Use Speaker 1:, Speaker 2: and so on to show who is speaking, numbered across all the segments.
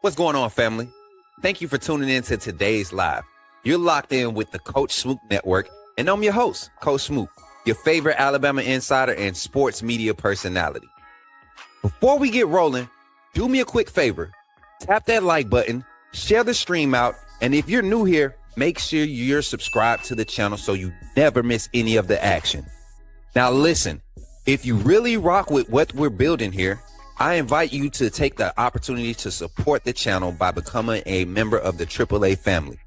Speaker 1: What's going on, family? Thank you for tuning in to today's live. You're locked in with the Coach Smook Network, and I'm your host, Coach Smook, your favorite Alabama insider and sports media personality. Before we get rolling, do me a quick favor. Tap that like button, share the stream out, and if you're new here, make sure you're subscribed to the channel so you never miss any of the action. Now listen, if you really rock with what we're building here, I invite you to take the opportunity to support the channel by becoming a member of the AAA family.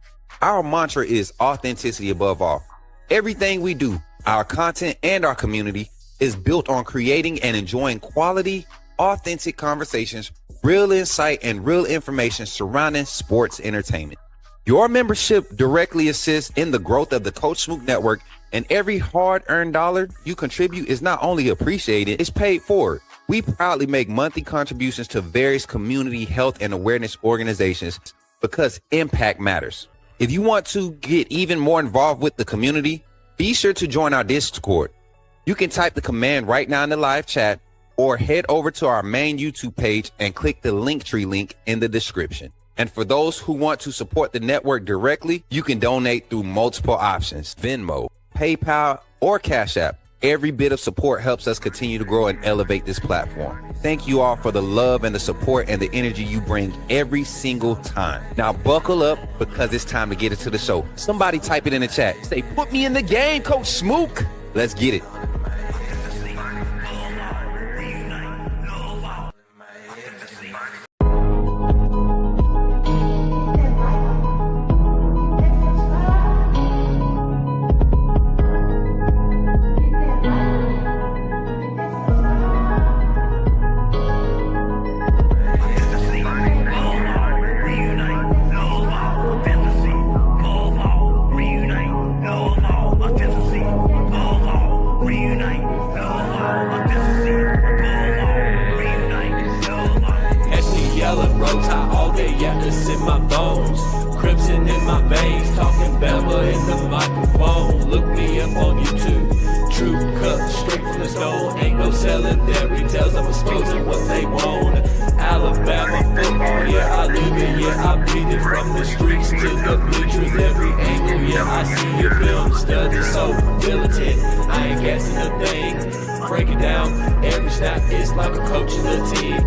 Speaker 1: Our mantra is authenticity above all. Everything we do, our content and our community, is built on creating and enjoying quality, authentic conversations, real insight, and real information surrounding sports entertainment. Your membership directly assists in the growth of the Coach Smook Network, and every hard-earned dollar you contribute is not only appreciated, it's paid forward. We proudly make monthly contributions to various community health and awareness organizations because impact matters. If you want to get even more involved with the community, be sure to join our Discord. You can type the command right now in the live chat or head over to our main YouTube page and click the Linktree link in the description. And for those who want to support the network directly, you can donate through multiple options: Venmo, PayPal, or Cash App. Every bit of support helps us continue to grow and elevate this platform. Thank you all for the love and the support and the energy you bring every single time. Now buckle up because it's time to get into the show. Somebody type it in the chat. Say, put me in the game, Coach Smook. Let's get it.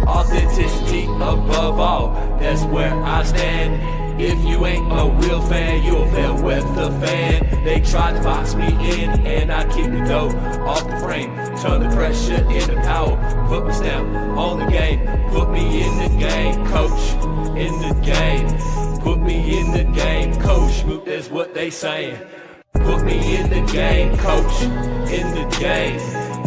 Speaker 2: Authenticity above all, that's where I stand. If you ain't a real fan, you'll fail with the fan. They tried to box me in and I kicked the dough off the frame. Turn the pressure into power, put my stamp on the game. Put me in the game, coach, in the game. Put me in the game, coach, that's what they saying. Put me in the game, coach, in the game.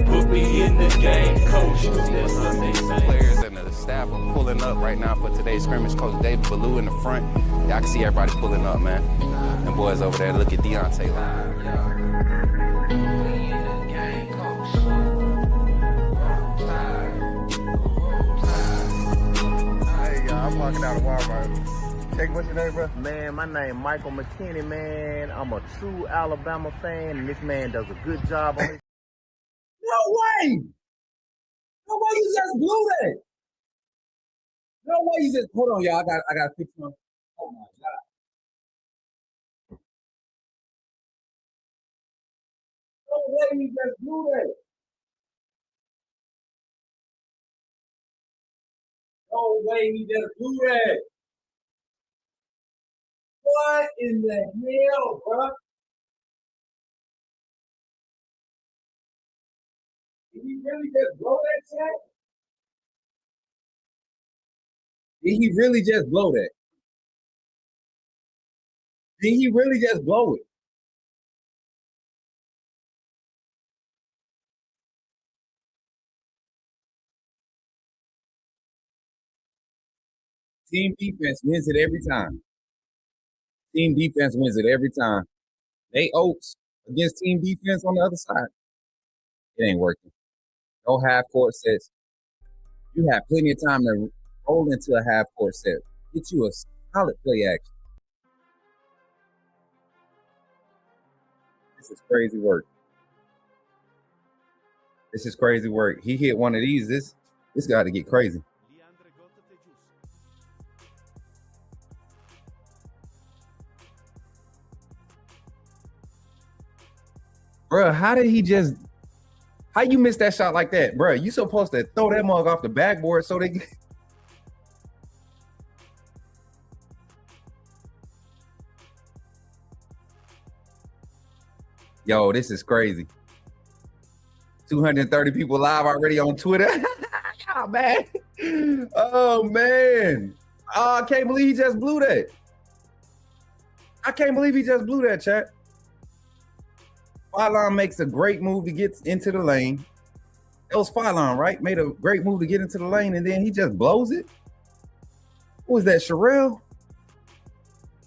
Speaker 2: Put me in the game, coach, that's what they saying.
Speaker 1: Players and the staff are pulling up right now for today's scrimmage. Coach David Ballou in the front. Y'all can see everybody pulling up, man. Them boys over there. Look at Deontay.
Speaker 3: Hey, y'all, I'm walking out of Walmart. Check, what's your name, bro?
Speaker 4: Man, my name Michael McKinney, man. I'm a true Alabama fan, and this man does a good job on his...
Speaker 5: No way! No way you just blew that! No way you just... Hold on, y'all. I got to fix one. Oh, my God. No way you just blew that! No way you just blew that! What in the hell, bro? Did he really just blow that check? Did he really just blow that? Did he really just blow it? Team defense wins it every time. Team defense wins it every time. Nate Oates against team defense on the other side. It ain't working. No half-court sets. You have plenty of time to roll into a half-court set. Get you a solid play action. This is crazy work. This is crazy work. He hit one of these. This got to get crazy. Bro, how you miss that shot like that? Bro, you supposed to throw that mug off the backboard so they Yo, this is crazy. 230 people live already on Twitter. Oh, man. Oh, man. Oh, I can't believe he just blew that. I can't believe he just blew that, chat. Phylon makes a great move to get into the lane. That was Phylon, right? Made a great move to get into the lane, and then he just blows it. Who was that, Sherelle?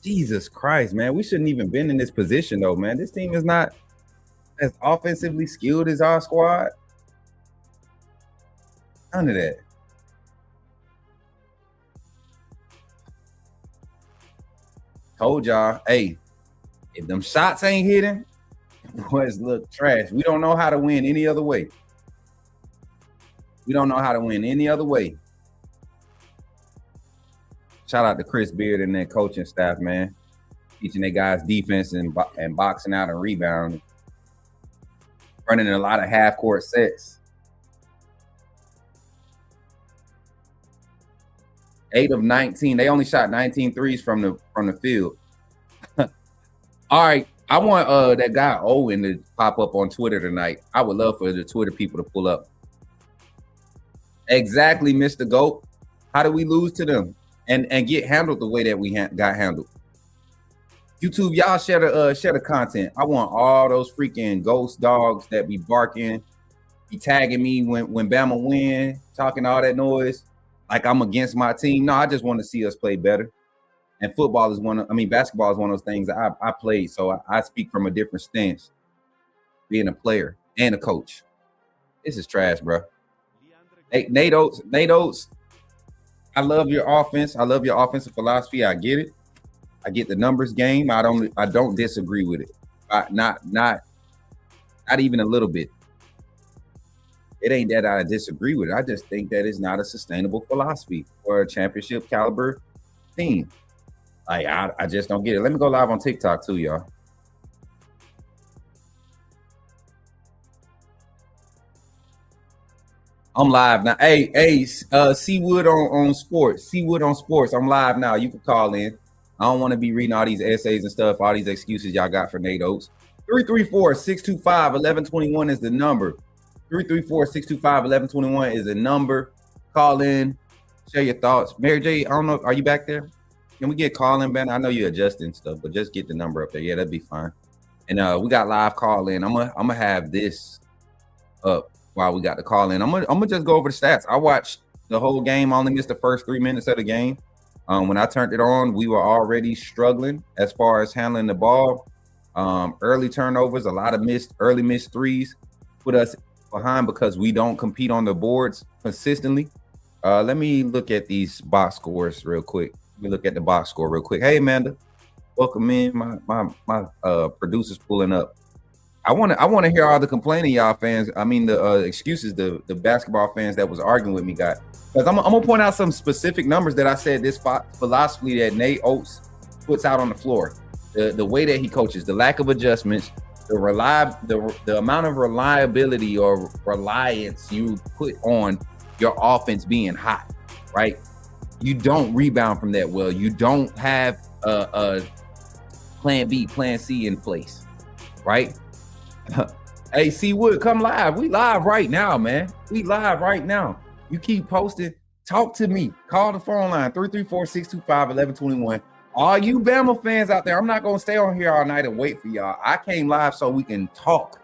Speaker 5: Jesus Christ, man. We shouldn't even been in this position, though, man. This team is not as offensively skilled as our squad. None of that. Told y'all, hey, if them shots ain't hitting, boys look trash. We don't know how to win any other way. We don't know how to win any other way. Shout out to Chris Beard and that coaching staff, man. Teaching their guys defense and boxing out and rebounding. Running a lot of half-court sets. 8 of 19. They only shot 19 threes from the field. All right. I want that guy Owen to pop up on Twitter tonight. I would love for the Twitter people to pull up. Exactly, Mr. Goat. How do we lose to them and get handled the way that we got handled? YouTube, y'all share the content. I want all those freaking ghost dogs that be barking, be tagging me when Bama win, talking all that noise like I'm against my team. No, I just want to see us play better. And basketball is one of those things that I played, so I speak from a different stance, being a player and a coach. This is trash, bro. Hey, Nate Oates, I love your offense. I love your offensive philosophy. I get it. I get the numbers game. I don't disagree with it. Not even a little bit. It ain't that I disagree with it. I just think that it's not a sustainable philosophy for a championship caliber team. Like, I just don't get it. Let me go live on TikTok too, y'all. I'm live now. Hey, Seawood on sports. Seawood on sports. I'm live now. You can call in. I don't want to be reading all these essays and stuff, all these excuses y'all got for Nate Oates. 334-625-1121 is the number. 334-625-1121 is the number. Call in. Share your thoughts. Mary J, I don't know. Are you back there? Can we get calling, Ben? I know you're adjusting stuff, but just get the number up there. Yeah, that'd be fine. And we got live call in. I'm gonna have this up while we got the call in. I'm gonna just go over the stats. I watched the whole game. I only missed the first 3 minutes of the game. When I turned it on, we were already struggling as far as handling the ball. Early turnovers, a lot of early missed threes put us behind because we don't compete on the boards consistently. Let me look at these box scores real quick. Let me look at the box score real quick. Hey, Amanda, welcome in. My producer's pulling up. I want to hear all the complaining y'all fans. I mean the excuses the basketball fans that was arguing with me got. Because I'm gonna point out some specific numbers that I said this philosophy that Nate Oates puts out on the floor, the way that he coaches, the lack of adjustments, the amount of reliability or reliance you put on your offense being hot, right? You don't rebound from that well. You don't have a plan B, plan C in place, right? Hey, C Wood, come live. We live right now, man. We live right now. You keep posting. Talk to me. Call the phone line, 334-625-1121. All you Bama fans out there, I'm not going to stay on here all night and wait for y'all. I came live so we can talk.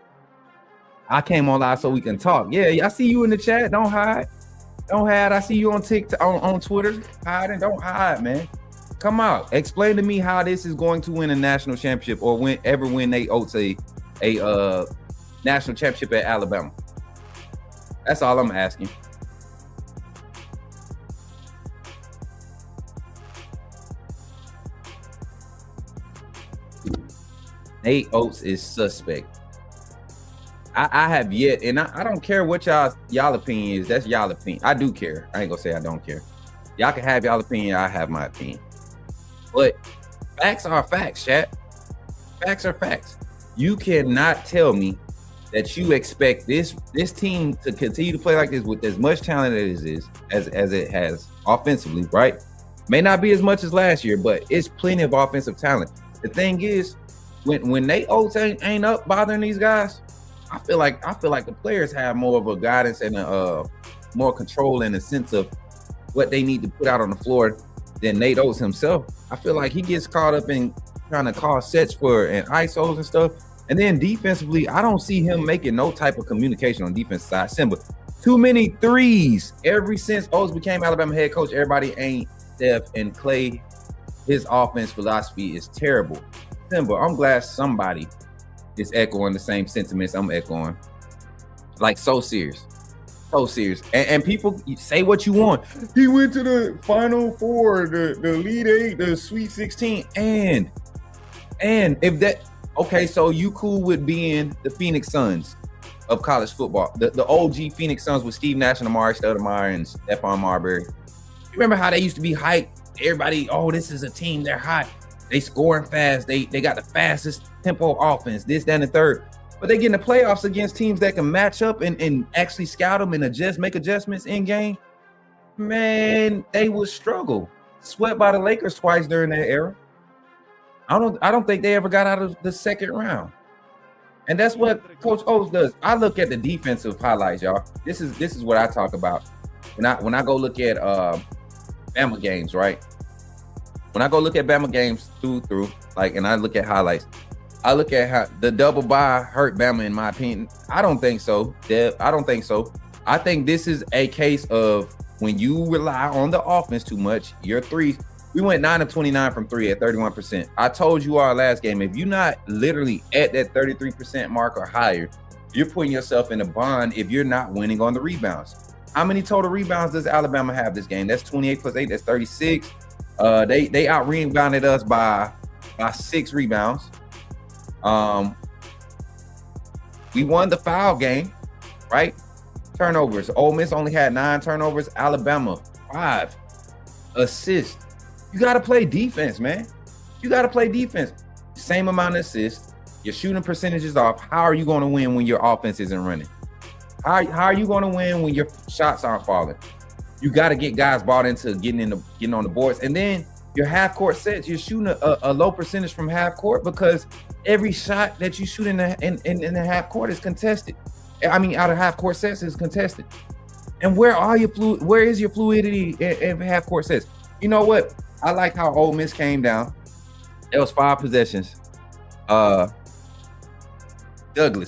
Speaker 5: I came on live so we can talk. Yeah, I see you in the chat. Don't hide. Don't hide. I see you on TikTok, on Twitter. Hiding. Don't hide, man. Come out. Explain to me how this is going to win a national championship or win Nate Oates a national championship at Alabama. That's all I'm asking. Nate Oates is suspect. I have yet, and I don't care what y'all opinion is. That's y'all opinion. I do care. I ain't gonna say I don't care. Y'all can have y'all opinion. I have my opinion. But facts are facts, chat. Facts are facts. You cannot tell me that you expect this team to continue to play like this with as much talent as it has offensively, right? May not be as much as last year, but it's plenty of offensive talent. The thing is, when Nate Oates ain't up bothering these guys, I feel like the players have more of a guidance and more control in the sense of what they need to put out on the floor than Nate Oates himself. I feel like he gets caught up in trying to call sets and ISOs and stuff. And then defensively, I don't see him making no type of communication on defense side. Simba, too many threes. Ever since Oates became Alabama head coach, everybody ain't Steph and Clay. His offense philosophy is terrible. Simba, I'm glad somebody is echoing the same sentiments I'm echoing. Like, so serious. So serious. And people say what you want. He went to the Final Four, the Elite Eight, the Sweet 16. And if that... Okay, so you cool with being the Phoenix Suns of college football, the OG Phoenix Suns with Steve Nash and Amari Stoudemire and Stephon Marbury. You remember how they used to be hyped? Everybody, oh, this is a team, they're hot. They scoring fast. They got the fastest tempo offense, this, that, and the third. But they get in the playoffs against teams that can match up and actually scout them and make adjustments in game. Man, they would struggle. Swept by the Lakers twice during that era. I don't think they ever got out of the second round. And that's what Coach Oates does. I look at the defensive highlights, y'all. This is what I talk about. When I go look at Bama games, right? When I go look at Bama games through, like, and I look at highlights, I look at how the double bye hurt Bama, in my opinion. I don't think so, Deb. I don't think so. I think this is a case of when you rely on the offense too much, your threes. We went 9 of 29 from three at 31%. I told you our last game, if you're not literally at that 33% mark or higher, you're putting yourself in a bond if you're not winning on the rebounds. How many total rebounds does Alabama have this game? That's 28 plus 8. That's 36. They out-rebounded us by 6 rebounds. We won the foul game, right? Turnovers. Ole Miss only had 9 turnovers. Alabama, 5 assists. You got to play defense, man. You got to play defense. Same amount of assists. Your shooting percentage is off. How are you going to win when your offense isn't running? How are you going to win when your shots aren't falling? You got to get guys bought into getting on the boards. And then your half-court sets, you're shooting a low percentage from half-court because every shot that you shoot in the half-court is contested. I mean, out of half-court sets is contested. And where is your fluidity in half-court sets? You know what? I like how Ole Miss came down. It was 5 possessions. Douglas,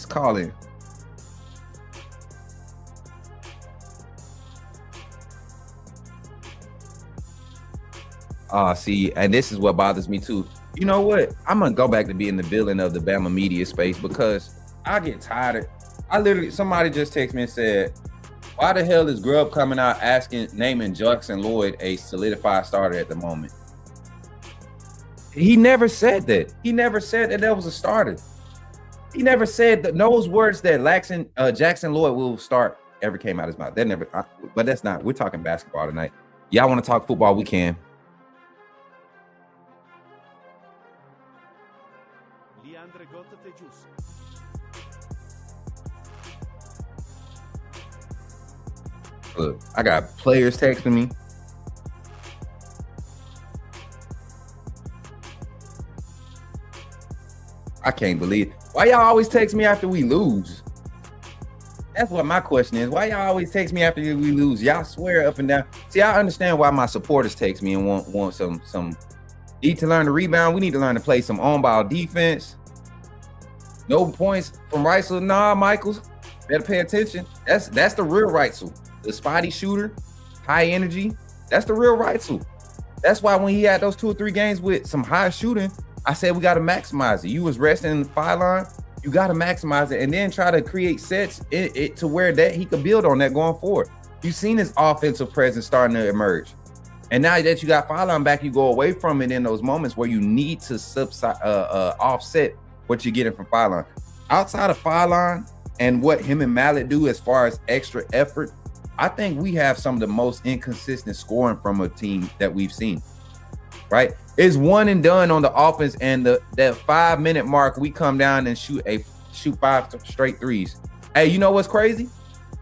Speaker 5: call in. See, and this is what bothers me too. You know what? I'm gonna go back to being the villain of the Bama media space because I get tired of. Somebody just texted me and said, "Why the hell is Grubb coming out naming Jackson Lloyd a solidified starter at the moment?" He never said that. He never said that was a starter. He never said that those words that Jackson Lloyd will start ever came out of his mouth. That never. But that's not. We're talking basketball tonight. Y'all want to talk football? We can. Look, I got players texting me. I can't believe it. Why y'all always text me after we lose? That's what my question is. Why y'all always text me after we lose? Y'all swear up and down. See, I understand why my supporters text me and want some need to learn to rebound. We need to learn to play some on-ball defense. No points from Reitzel. Nah, Michaels. Better pay attention. That's the real Reitzel. The spotty shooter, high energy. That's the real Reitzel. That's why when he had those 2 or 3 games with some high shooting, I said we got to maximize it. You was resting in the foul line. You got to maximize it and then try to create sets to where that he could build on that going forward. You've seen his offensive presence starting to emerge. And now that you got foul line back, you go away from it in those moments where you need to offset what you're getting from foul line. Outside of foul line and what him and Mallet do as far as extra effort, I think we have some of the most inconsistent scoring from a team that we've seen, right? It's one and done on the offense, and that 5-minute mark, we come down and shoot a shoot 5 straight threes. Hey, you know what's crazy?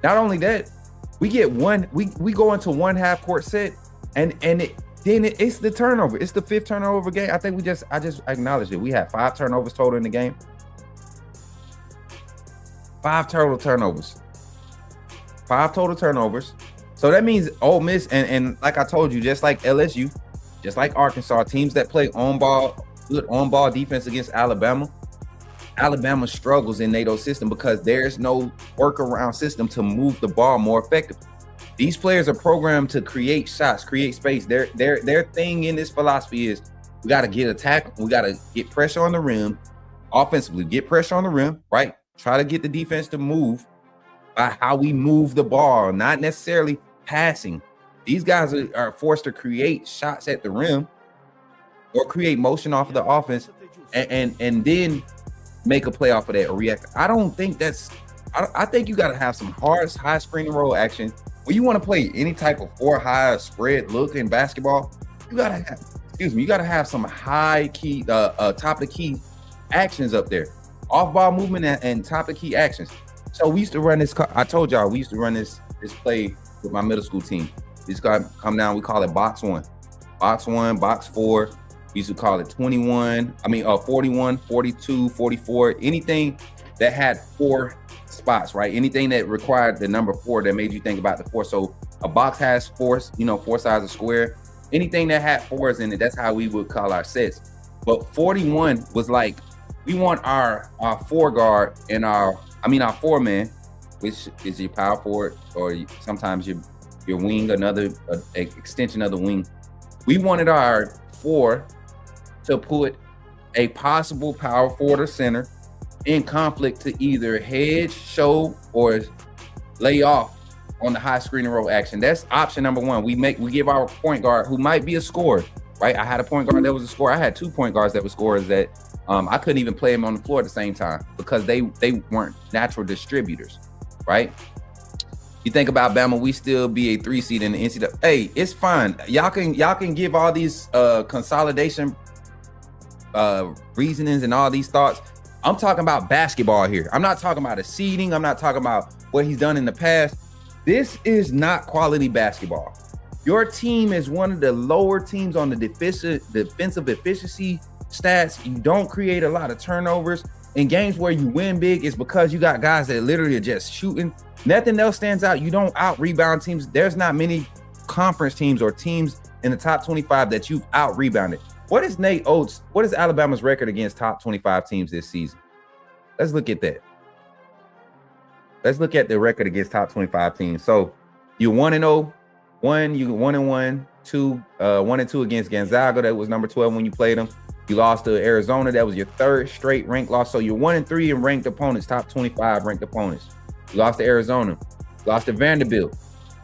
Speaker 5: Not only that, we get one. We go into one half court set, and it's the turnover. It's the 5th turnover game. I think I just acknowledged it. We had 5 turnovers total in the game. 5 total turnovers. 5 total turnovers. So that means Ole Miss, and like I told you, just like LSU, just like Arkansas, teams that play good on-ball defense against Alabama struggles in NATO's system because there's no workaround system to move the ball more effectively. These players are programmed to create shots, create space. Their thing in this philosophy is we got to get attack, we got to get pressure on the rim, offensively, get pressure on the rim, right? Try to get the defense to move by how we move the ball, not necessarily passing. These guys are forced to create shots at the rim or create motion off of the offense and then make a play off of that or react. I think you got to have some high screen and roll action. When you want to play any type of 4-high spread look in basketball, you got to have some high key, top of the key actions up there. Off ball movement and top of the key actions. So we used to run this. I told y'all we used to run this play with my middle school team. This guy come down. We call it box 1, box 4. We used to call it 41, 42, 44, anything that had 4 spots, right? Anything that required the number 4 that made you think about the 4. So a box has 4 sides of square. Anything that had 4s in it, that's how we would call our sets. But 41 was like, we want our 4 guard and our 4 man, which is your power forward or sometimes your wing, another extension of the wing. We wanted our 4 to put a possible power forward or center in conflict to either hedge, show, or lay off on the high screen and roll action. That's option number 1. We give our point guard, who might be a scorer, right? I had a point guard that was a scorer. I had 2 point guards that were scorers that I couldn't even play them on the floor at the same time because they weren't natural distributors, right? You think about Bama, we still be a 3 seed in the NCAA. Hey, it's fine. Y'all can give all these consolidation reasonings and all these thoughts. I'm talking about basketball here. I'm not talking about a seeding. I'm not talking about what he's done in the past. This is not quality basketball. Your team is one of the lower teams on the defensive efficiency stats. You don't create a lot of turnovers. In games where you win big, it's because you got guys that literally are just shooting. Nothing else stands out. You don't out-rebound teams. There's not many conference teams or teams in the top 25 that you've out-rebounded. What is Alabama's record against top 25 teams this season? Let's look at that. Let's look at the record against top 25 teams. So you're 1-0, 1, you 1-1, 2, 1-2 against Gonzaga. That was number 12 when you played them. You lost to Arizona. That was your 3rd straight ranked loss. So you're 1-3 in ranked opponents, top 25 ranked opponents. You lost to Arizona. You lost to Vanderbilt,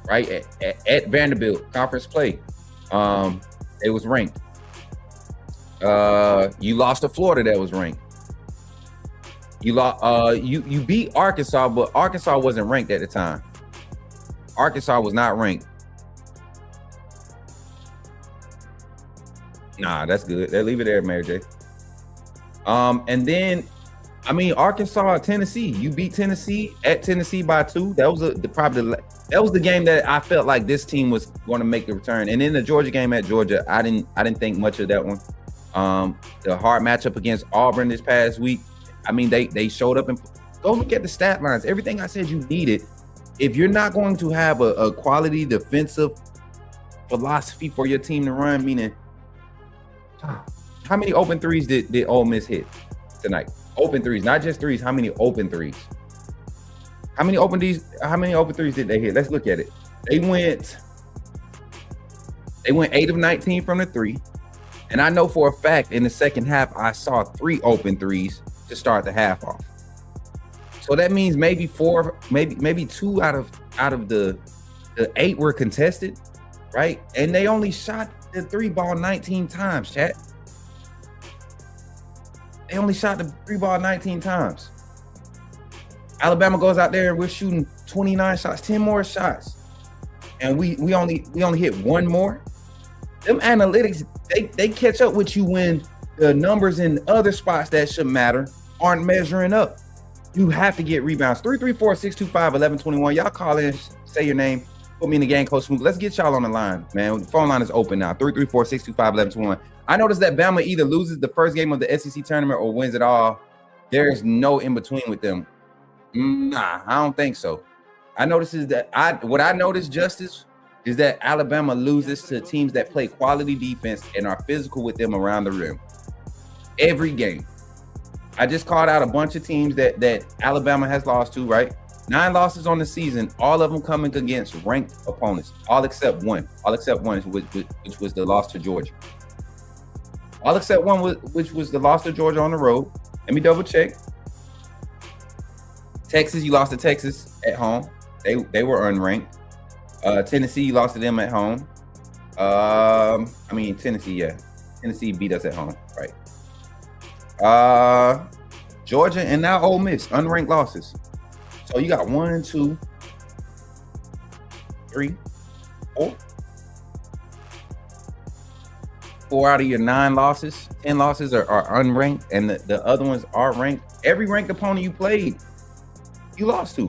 Speaker 5: right? At Vanderbilt, conference play. It was ranked. You lost to Florida, that was ranked. You beat Arkansas, but Arkansas wasn't ranked at the time. Arkansas was not ranked. Nah, that's good. They leave it there, Mary J. And then, Arkansas, Tennessee. You beat Tennessee at Tennessee by 2. That was the game that I felt like this team was going to make the return. And then the Georgia game at Georgia, I didn't think much of that one. The hard matchup against Auburn this past week. They showed up and go look at the stat lines. Everything I said you needed. If you're not going to have a quality defensive philosophy for your team to run, meaning how many open threes did Ole Miss hit tonight? Open threes, not just threes. How many open threes? How many open threes did they hit? Let's look at it. They went 8 of 19 from the 3. And I know for a fact in the second half, I saw 3 open threes to start the half off. So that means maybe 4, maybe 2 out of the 8 were contested, right? And they only shot the 3 ball 19 times, chat. They only shot the 3 ball 19 times. Alabama goes out there and we're shooting 29 shots, 10 more shots. And we only hit 1 more. Them analytics, they catch up with you when the numbers in other spots that should matter aren't measuring up. You have to get rebounds. 334-625-1121. Y'all call in, say your name, put me in the game, Coach Smook. Let's get y'all on the line, man. The phone line is open now. 334-625-1121. I noticed that Bama either loses the first game of the SEC tournament or wins it all. There's no in between with them. Nah, I don't think so. I noticed is that what I noticed, Justice, is that Alabama loses to teams that play quality defense and are physical with them around the rim. Every game. I just called out a bunch of teams that Alabama has lost to, right? 9 losses on the season, all of them coming against ranked opponents, all except one, which was the loss to Georgia. All except one, which was the loss to Georgia on the road. Let me double check. Texas, you lost to Texas at home. They were unranked. Tennessee, you lost to them at home. Tennessee, yeah. Tennessee beat us at home, right? Georgia and now Ole Miss, unranked losses. So you got 1, 2, 3, 4. 4 out of your 9 losses, 10 losses are unranked, and the other ones are ranked. Every ranked opponent you played, you lost to.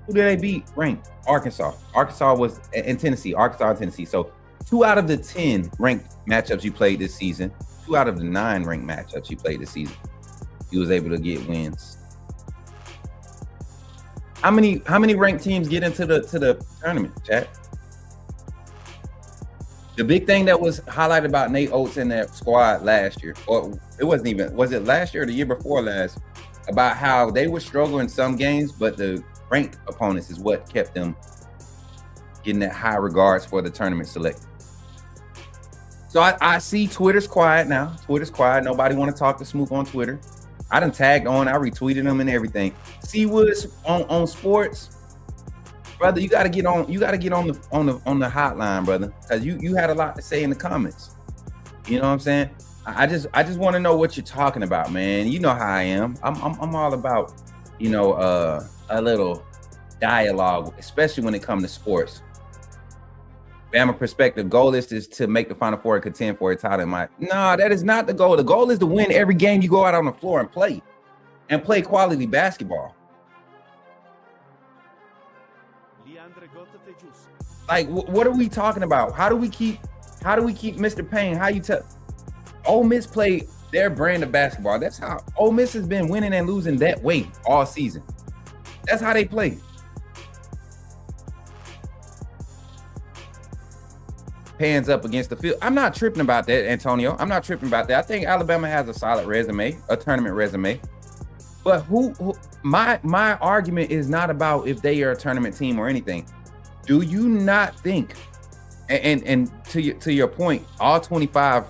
Speaker 5: Who did they beat? Ranked. Arkansas. Arkansas was in Tennessee. Arkansas and Tennessee. So 2 out of the 10 ranked matchups you played this season, 2 out of the 9 ranked matchups you played this season, you was able to get wins. How many ranked teams get into the tournament, chat? The big thing that was highlighted about Nate Oates and that squad last year, or it wasn't even, was it last year or the year before last, about how they were struggling in some games, but the ranked opponents is what kept them getting that high regards for the tournament select. So I see Twitter's quiet now. Twitter's quiet. Nobody want to talk to Smook on Twitter. I done tagged on. I retweeted them and everything. See what's on sports, brother. You got to get on. You got to get on the hotline, brother, because you had a lot to say in the comments. You know what I'm saying? I just want to know what you're talking about, man. You know how I am. I'm all about, a little dialogue, especially when it comes to sports. Bama perspective, goal is to make the Final Four and contend for a title. No, that is not the goal. The goal is to win every game you go out on the floor and play quality basketball. Like, what are we talking about? How do we keep Mr. Payne? How you tell? Ole Miss played their brand of basketball. That's how Ole Miss has been winning and losing that way all season. That's how they play. Hands up against the field. I'm not tripping about that, Antonio. I'm not tripping about that. I think Alabama has a solid resume, a tournament resume. But my argument is not about if they are a tournament team or anything. Do you not think, and to your point, all 25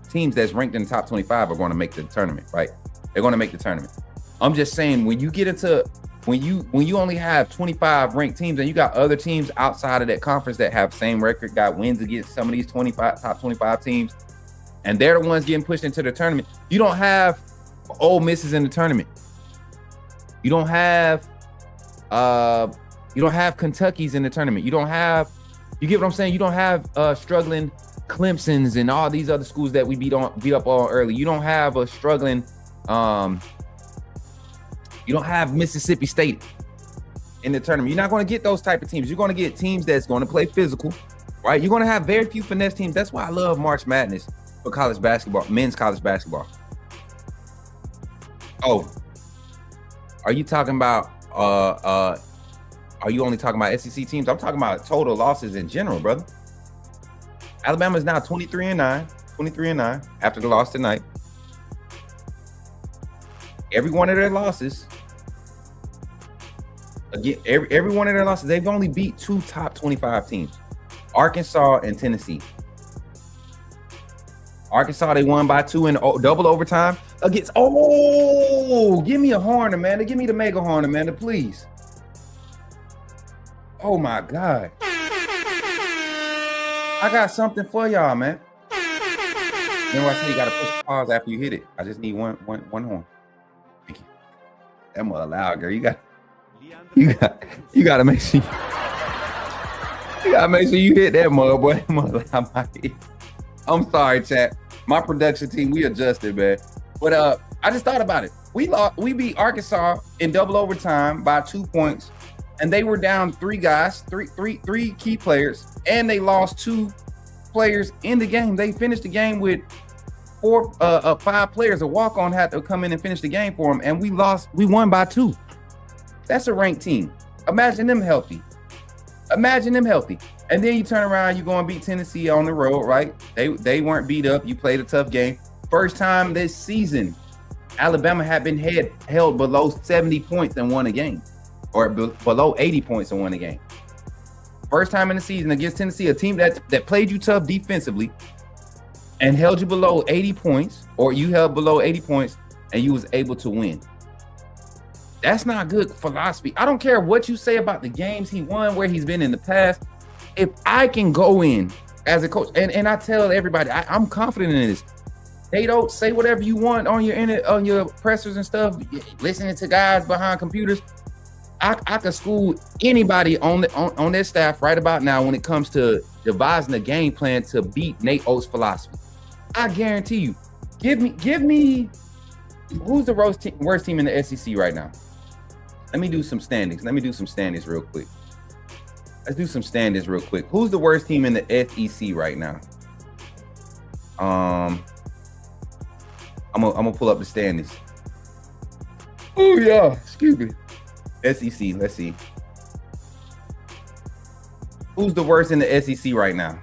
Speaker 5: teams that's ranked in the top 25 are going to make the tournament, right? They're going to make the tournament. I'm just saying, when you get into when you only have 25 ranked teams and you got other teams outside of that conference that have same record, got wins against some of these top 25 teams, and they're the ones getting pushed into the tournament. You don't have Ole Misses in the tournament. You don't have Kentucky's in the tournament. You don't have, you get what I'm saying? You don't have struggling Clemson's and all these other schools that we beat up on early. You don't have a struggling you don't have Mississippi State in the tournament. You're not going to get those type of teams. You're going to get teams that's going to play physical, right? You're going to have very few finesse teams. That's why I love March Madness for college basketball, men's college basketball. Oh, are you talking about are you only talking about SEC teams? I'm talking about total losses in general, brother. Alabama is now 23-9 after the loss tonight. Every one of their losses, again, every one of their losses, they've only beat 2 top 25 teams, Arkansas and Tennessee. Arkansas, they won by 2 in double overtime against. Oh, give me a horn, Amanda. Give me the mega horn, Amanda, please. Oh my God. I got something for y'all, man. Remember I said you gotta push pause after you hit it. I just need one horn. Thank you. That mother loud, girl. You gotta make sure you hit that mother, boy. That mother loud my head. I'm sorry, chat. My production team, we adjusted, man. But I just thought about it. We beat Arkansas in double overtime by 2 points, and they were down three key players, and they lost 2 players in the game. They finished the game with 5 players. A walk-on had to come in and finish the game for them, and we won by 2. That's a ranked team. Imagine them healthy. And then you turn around, you go and beat Tennessee on the road, right? They weren't beat up. You played a tough game. First time this season, Alabama had been held below 70 points and won a game, or below 80 points and won a game. First time in the season against Tennessee, a team that played you tough defensively and held you below 80 points, or you held below 80 points, and you was able to win. That's not good philosophy. I don't care what you say about the games he won, where he's been in the past. If I can go in as a coach, and I tell everybody, I'm confident in this. They don't say whatever you want on your pressers and stuff, listening to guys behind computers. I could school anybody on their staff right about now when it comes to devising a game plan to beat Nate Oates' philosophy. I guarantee you. Give me who's the worst team in the SEC right now? Let me do some standings. Real quick. Let's do some standings real quick. Who's the worst team in the SEC right now? I'm gonna pull up the standings. Oh yeah, excuse me. SEC, let's see. Who's the worst in the SEC right now?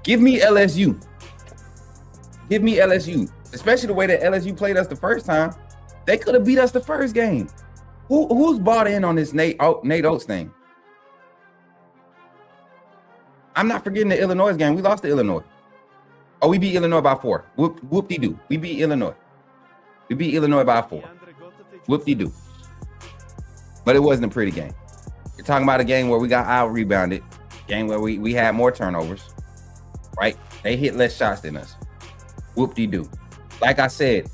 Speaker 5: Give me LSU. Especially the way that LSU played us the first time. They could have beat us the first game. Who's bought in on this Nate Oates thing? I'm not forgetting the Illinois game. We lost to Illinois. Oh, we beat Illinois by 4. Whoop-de-doo. We beat Illinois. By 4. Whoop-de-doo. But it wasn't a pretty game. You're talking about a game where we got out-rebounded, game where we had more turnovers, right? They hit less shots than us. Whoop-de-doo. Like I said,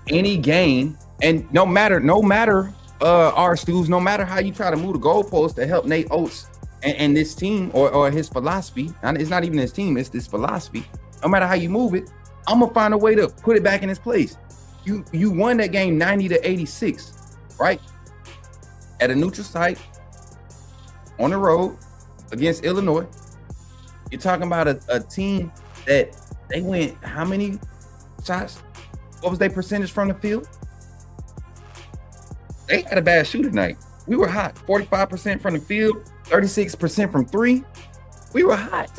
Speaker 5: any game, and no matter our Stews, no matter how you try to move the goalpost to help Nate Oates and this team or his philosophy, and it's not even his team, it's this philosophy. No matter how you move it, I'm gonna find a way to put it back in its place. You won that game 90-86, right? At a neutral site, on the road against Illinois. You're talking about a team that they went how many shots? What was their percentage from the field? They had a bad shooting night. We were hot. 45% from the field, 36% from 3. We were hot.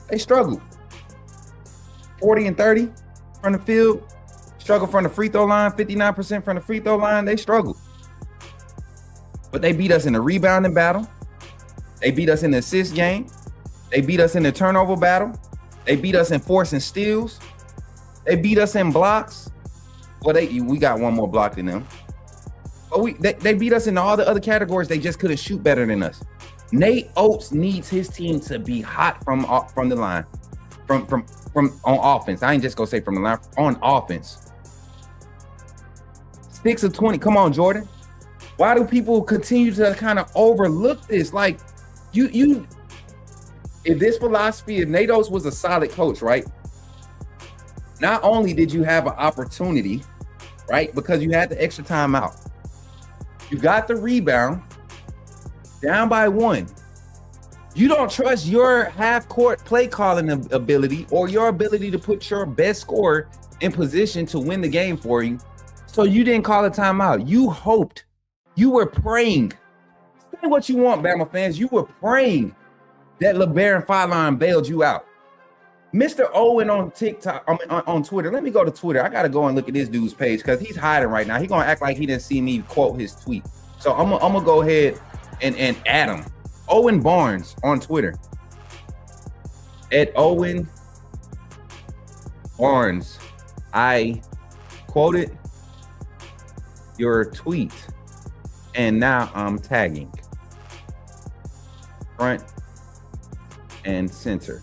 Speaker 5: They struggled. 40 and 30 from the field, struggled from the free throw line, 59% from the free throw line. They struggled. But they beat us in the rebounding battle. They beat us in the assist game. They beat us in the turnover battle. They beat us in forcing steals. They beat us in blocks. Well, we got one more block than them. But they beat us in all the other categories. They just couldn't shoot better than us. Nate Oates needs his team to be hot from the line, from on offense. I ain't just gonna say from the line, on offense. 6 of 20. Come on, Jordan. Why do people continue to kind of overlook this? Like, you. If this philosophy, if Nate Oates was a solid coach, right? Not only did you have an opportunity, right, because you had the extra time out, you got the rebound, down by 1. You don't trust your half-court play calling ability or your ability to put your best scorer in position to win the game for you. So you didn't call a timeout. You hoped. You were praying. Say what you want, Bama fans. You were praying that LeBaron Feiline bailed you out. Mr. Owen on TikTok, on Twitter. Let me go to Twitter. I got to go and look at this dude's page because he's hiding right now. He's going to act like he didn't see me quote his tweet. So I'm going to go ahead and add him. Owen Barnes on Twitter. At Owen Barnes. I quoted your tweet and now I'm tagging. Front and center.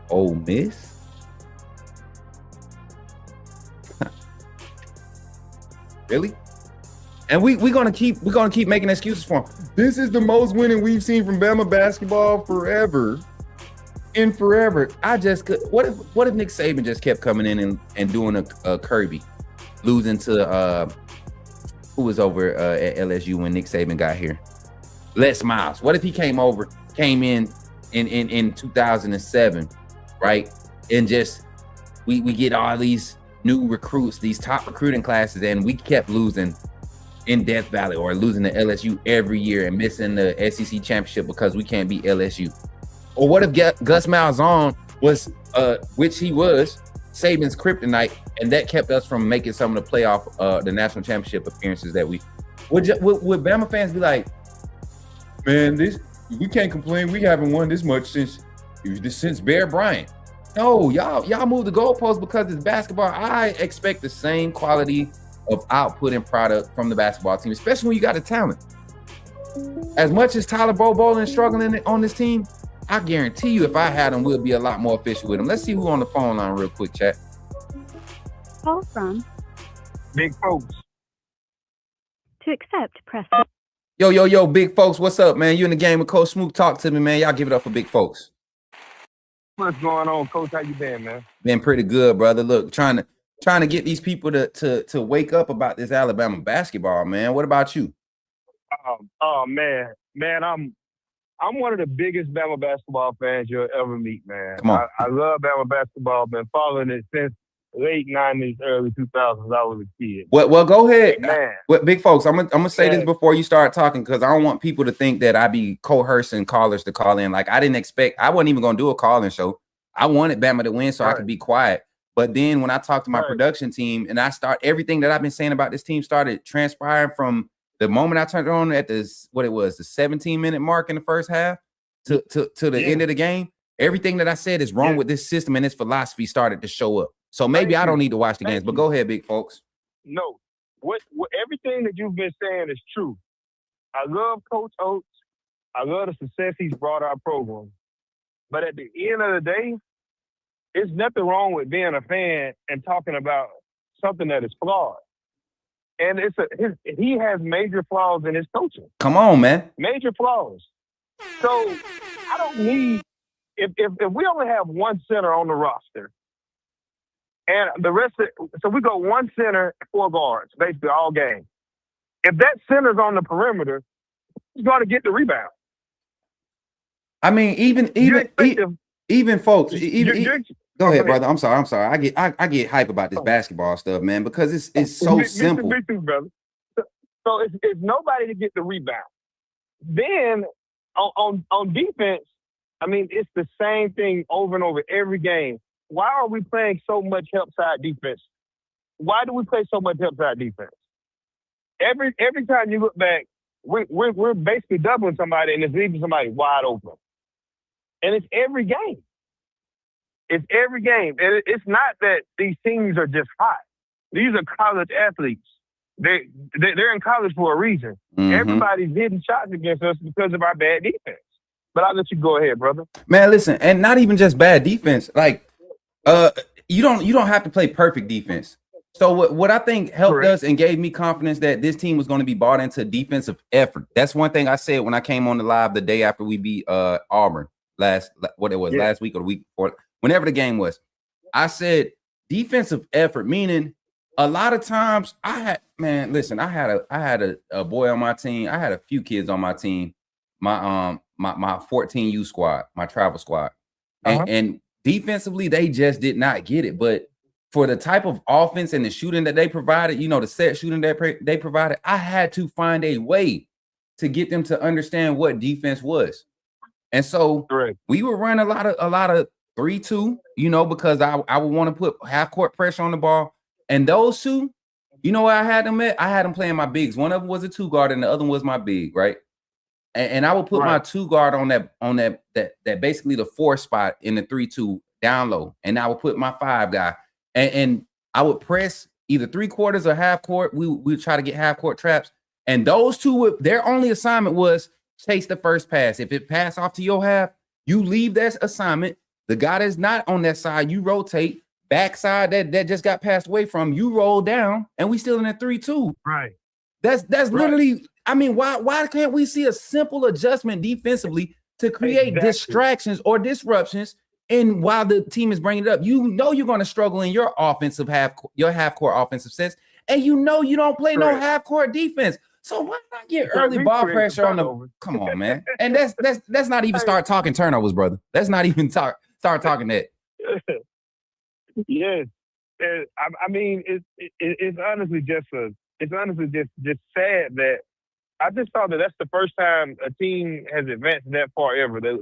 Speaker 5: Ole Miss? Really? And we're gonna keep making excuses for him. This is the most winning we've seen from Bama basketball forever. in forever. I just could. What if Nick Saban just kept coming in and doing a Kirby, losing to who was over at LSU when Nick Saban got here? Les Miles. What if he came in 2007, right? And just we get all these new recruits, these top recruiting classes, and we kept losing in Death Valley or losing to LSU every year and missing the SEC championship because we can't beat LSU. Or what if Gus Malzahn was, which he was, Saban's kryptonite, and that kept us from making some of the playoff, the national championship appearances that we would Bama fans be like, man, we can't complain. We haven't won this much since Bear Bryant. No, y'all move the goalposts because it's basketball. I expect the same quality of output and product from the basketball team, especially when you got the talent. As much as Tyler Bobo is struggling on this team, I guarantee you if I had him, we'll be a lot more efficient with him. Let's see who on the phone line real quick, chat.
Speaker 6: Call from
Speaker 3: Big folks.
Speaker 6: to accept, press.
Speaker 5: Yo, big folks, what's up, man? You in the game with Coach Smook. Talk to me, man. Y'all give it up for big folks.
Speaker 3: What's going on, Coach? How you been, man?
Speaker 5: Been pretty good, brother. Look, trying to get these people to wake up about this Alabama basketball, man. What about you?
Speaker 3: Man, I'm one of the biggest Bama basketball fans you'll ever meet, man.
Speaker 5: Come on.
Speaker 3: I love Bama basketball. Been following it since late 90s, early 2000s. I was a kid.
Speaker 5: Well, go ahead,
Speaker 3: man.
Speaker 5: Well, big folks. I'm gonna say this before you start talking because I don't want people to think that I be coercing callers to call in. Like I wasn't even gonna do a call-in show. I wanted Bama to win so I could be quiet. But then when I talked to my production team and everything that I've been saying about this team started transpiring from the moment I turned it on at the 17-minute mark in the first half to the end of the game. Everything that I said is wrong with this system and this philosophy started to show up. So maybe I don't need to watch the games, but go ahead, big folks.
Speaker 3: No, what everything that you've been saying is true. I love Coach Oates. I love the success he's brought our program. But at the end of the day, there's nothing wrong with being a fan and talking about something that is flawed. And he has major flaws in his coaching.
Speaker 5: Come on, man.
Speaker 3: Major flaws. So I don't need if we only have one center on the roster, and the rest so we go one center, 4 guards, basically all game. If that center's on the perimeter, he's going to get the rebound.
Speaker 5: I mean, even folks, go ahead, brother. I'm sorry. I get hype about this basketball stuff, man, because it's so simple.
Speaker 3: Me too, brother. So it's nobody to get the rebound. Then on defense, I mean, it's the same thing over and over every game. Why are we playing so much help side defense? Why do we play so much help side defense? Every time you look back, we're basically doubling somebody and it's leaving somebody wide open. And it's every game. It's every game. And it's not that these teams are just hot. These are college athletes. They're in college for a reason. Mm-hmm. Everybody's hitting shots against us because of our bad defense. But I'll let you go ahead, brother.
Speaker 5: Man, listen, and not even just bad defense. Like, you don't have to play perfect defense. So what I think helped us and gave me confidence that this team was going to be bought into defensive effort. That's one thing I said when I came on the live the day after we beat Auburn last week or the week before, whenever the game was. I said defensive effort, meaning a lot of times I had a boy on my team. I had a few kids on my team, my 14U squad, my travel squad. And defensively, they just did not get it. But for the type of offense and the shooting that they provided, the set shooting that they provided, I had to find a way to get them to understand what defense was. And so we were running a lot of 3-2, because I would want to put half court pressure on the ball. And those two, where I had them at? I had them playing my bigs. One of them was a 2 guard and the other one was my big, right? And I would put my 2 guard on that basically the 4 spot in the 3-2 down low. And I would put my 5 guy. And I would press either 3/4 or half court. We would try to get half court traps. And those two, their only assignment was chase the first pass. If it pass off to your half, you leave that assignment. The guy that's not on that side, you rotate. Backside that just got passed away from, you roll down, and we still in a 3-2.
Speaker 3: Right.
Speaker 5: That's literally, I mean, why can't we see a simple adjustment defensively to create distractions or disruptions And while the team is bringing it up, you know you're going to struggle in your half-court offensive sets, and you know you don't play no half-court defense. So why not get early ball pressure on the? Come on, man. And that's not even start talking turnovers, brother. Let's not even start talking that.
Speaker 3: Yes, I mean it's honestly just sad that I just thought that's the first time a team has advanced that far ever. The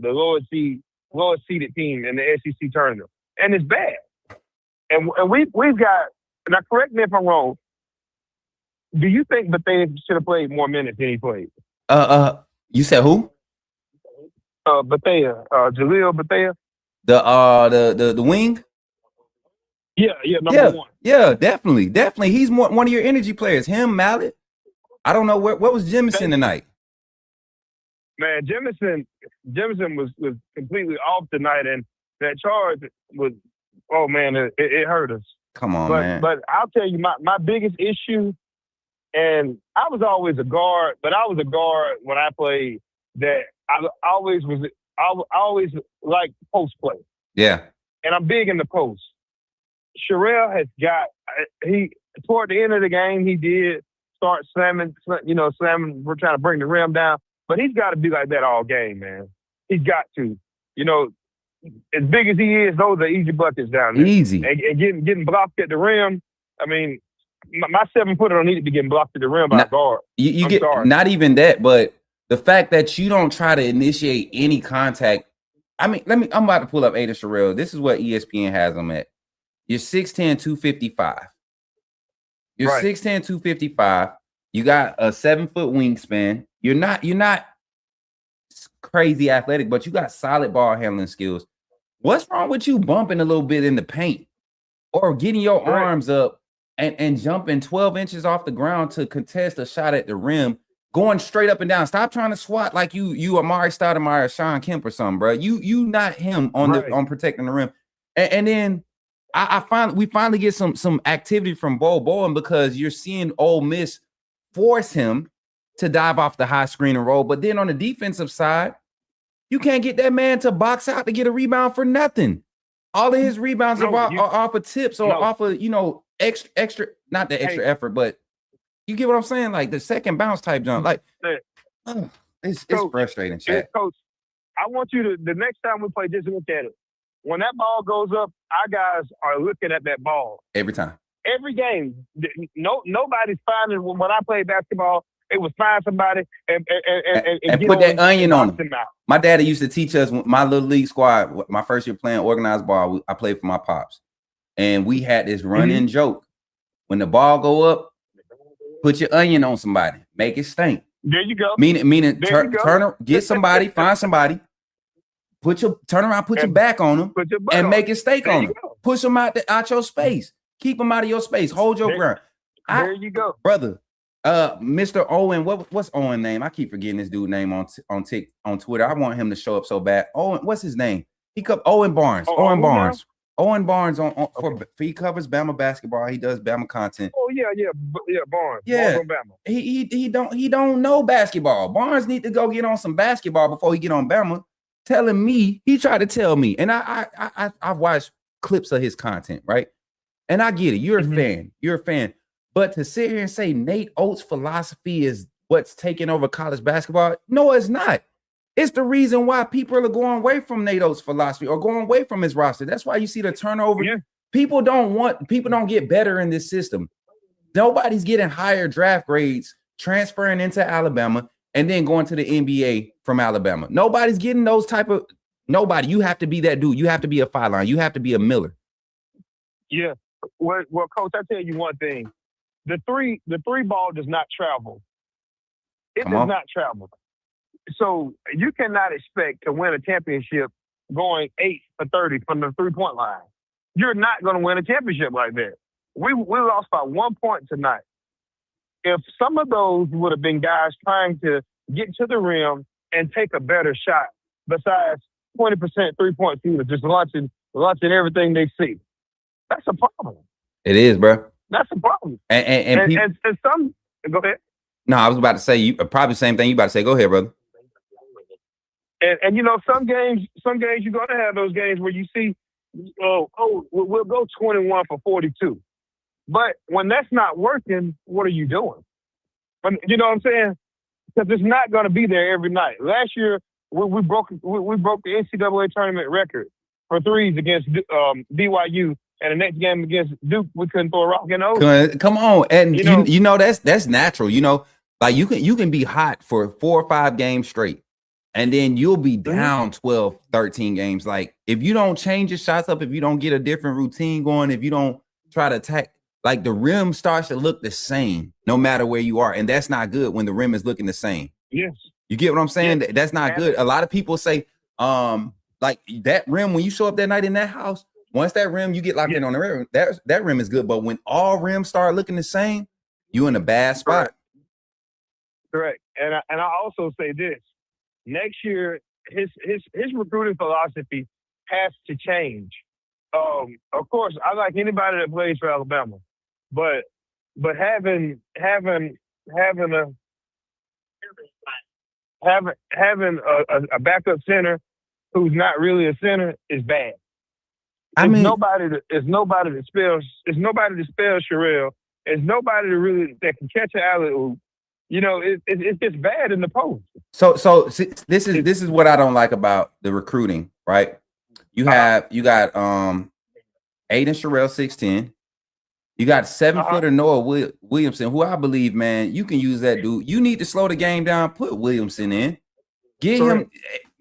Speaker 3: lowest seeded team in the SEC tournament, and it's bad. And we've got, now correct me if I'm wrong. Do you think Bethea should have played more minutes than he played?
Speaker 5: You said who?
Speaker 3: Bethea, Jaleel Bethea.
Speaker 5: The wing.
Speaker 3: Yeah, number one.
Speaker 5: Yeah, definitely. He's one of your energy players. Him, Mallet. I don't know what was Jemison tonight.
Speaker 3: Man, Jemison was completely off tonight, and that charge was, oh man, it hurt us.
Speaker 5: Come on, man.
Speaker 3: But I'll tell you, my biggest issue, and I was always a guard, but I was a guard when I played. That I always liked post play.
Speaker 5: Yeah.
Speaker 3: And I'm big in the post. Sherelle has got, toward the end of the game, he did start slamming. We're trying to bring the rim down, but he's got to be like that all game, man. He's got to. As big as he is, those are easy buckets down there.
Speaker 5: Easy.
Speaker 3: And getting blocked at the rim. I mean, my 7-footer don't need to be getting blocked at the rim by a guard.
Speaker 5: You get sorry. Not even that, but the fact that you don't try to initiate any contact. I mean, I'm about to pull up Ada Sherelle. This is what ESPN has him at. You're 6'10", 255. You're 6'10", 255. You got a 7-foot wingspan. You're not crazy athletic, but you got solid ball handling skills. What's wrong with you bumping a little bit in the paint or getting your arms up and jumping 12 inches off the ground to contest a shot at the rim, going straight up and down? Stop trying to swat like you Amari Stoudemire or Sean Kemp or something, bro. You not him on protecting the rim. And then we finally get some activity from Bo Bowen, because you're seeing Ole Miss force him to dive off the high screen and roll. But then on the defensive side, you can't get that man to box out to get a rebound for nothing. All of his rebounds are off of tips or off of, extra, not the extra effort, but you get what I'm saying? Like the second bounce type jump. Like, it's frustrating, Chad.
Speaker 3: Coach, I want you to, the next time we play, just look at it. When that ball goes up, our guys are looking at that ball.
Speaker 5: Every time.
Speaker 3: Every game. Nobody's finding, when I played basketball, it was find somebody and
Speaker 5: put that onion on them. My daddy used to teach us, my little league squad, my first year playing organized ball, I played for my pops. And we had this run-in joke. When the ball go up, put your onion on somebody. Make it stink.
Speaker 3: There you go.
Speaker 5: Meaning get somebody, find somebody, turn around, put your back on them, and make it stink on them. Push them out your space. Keep them out of your space. Hold your ground.
Speaker 3: There you go.
Speaker 5: Brother. Mr. Owen, what's Owen's name? I keep forgetting this dude's name on Twitter. I want him to show up so bad. Owen, what's his name? Owen Barnes. Owen Barnes. Owen Barnes he covers Bama basketball. He does Bama content.
Speaker 3: Oh yeah, Barnes.
Speaker 5: Yeah,
Speaker 3: Barnes on Bama.
Speaker 5: He don't know basketball. Barnes need to go get on some basketball before he get on Bama. Telling me, he tried to tell me, and I've watched clips of his content, right? And I get it. You're a fan. But to sit here and say Nate Oates' philosophy is what's taking over college basketball, no, it's not. It's the reason why people are going away from Nate Oates' philosophy or going away from his roster. That's why you see the turnover. Yeah. People don't get better in this system. Nobody's getting higher draft grades, transferring into Alabama, and then going to the NBA from Alabama. Nobody's getting those type of nobody. You have to be that dude. You have to be a five line. You have to be a Miller.
Speaker 3: Yeah. Well, Coach, I tell you one thing. The three ball does not travel. It does not travel. So you cannot expect to win a championship going 8 for 30 from the 3-point line. You're not going to win a championship like that. We lost by 1 point tonight. If some of those would have been guys trying to get to the rim and take a better shot, besides 20% 3-point shooters just launching everything they see, that's a problem.
Speaker 5: It is, bro.
Speaker 3: That's a problem.
Speaker 5: And
Speaker 3: some go ahead.
Speaker 5: No, I was about to say you probably the same thing you about to say. Go ahead, brother.
Speaker 3: And you know, some games you're gonna have those games where you see, we'll go 21 for 42. But when that's not working, what are you doing? You know what I'm saying? Because it's not gonna be there every night. Last year we broke the NCAA tournament record for threes against BYU, and the next game against Duke we couldn't throw a rock in the ocean.
Speaker 1: Come on, and
Speaker 3: You know,
Speaker 1: that's natural. You know, like you can be hot for 4 or 5 games straight, and then you'll be down 12, 13 games. Like if you don't change your shots up, if you don't get a different routine going, if you don't try to attack, like the rim starts to look the same no matter where you are, and that's not good when the rim is looking the same.
Speaker 3: yes.
Speaker 1: You get what I'm saying?
Speaker 3: Yes.
Speaker 1: That's not good. A lot of people say, like that rim, when you show up that night in that house, once that rim, you get locked in on the rim, that rim is good. But when all rims start looking the same, you in a bad spot.
Speaker 3: Correct. And I also say this: next year, his recruiting philosophy has to change. Of course, I like anybody that plays for Alabama, but having a backup center who's not really a center is bad. It's nobody to spell Sherelle. It's nobody that can catch an alley-oop. You know, it's just bad in the post.
Speaker 1: So see, this is what I don't like about the recruiting, right? You got Aiden Sherelle 6'10". You got 7-footer Noah Williamson, who I believe, man, you can use that dude. You need to slow the game down. Put Williamson in. Get him.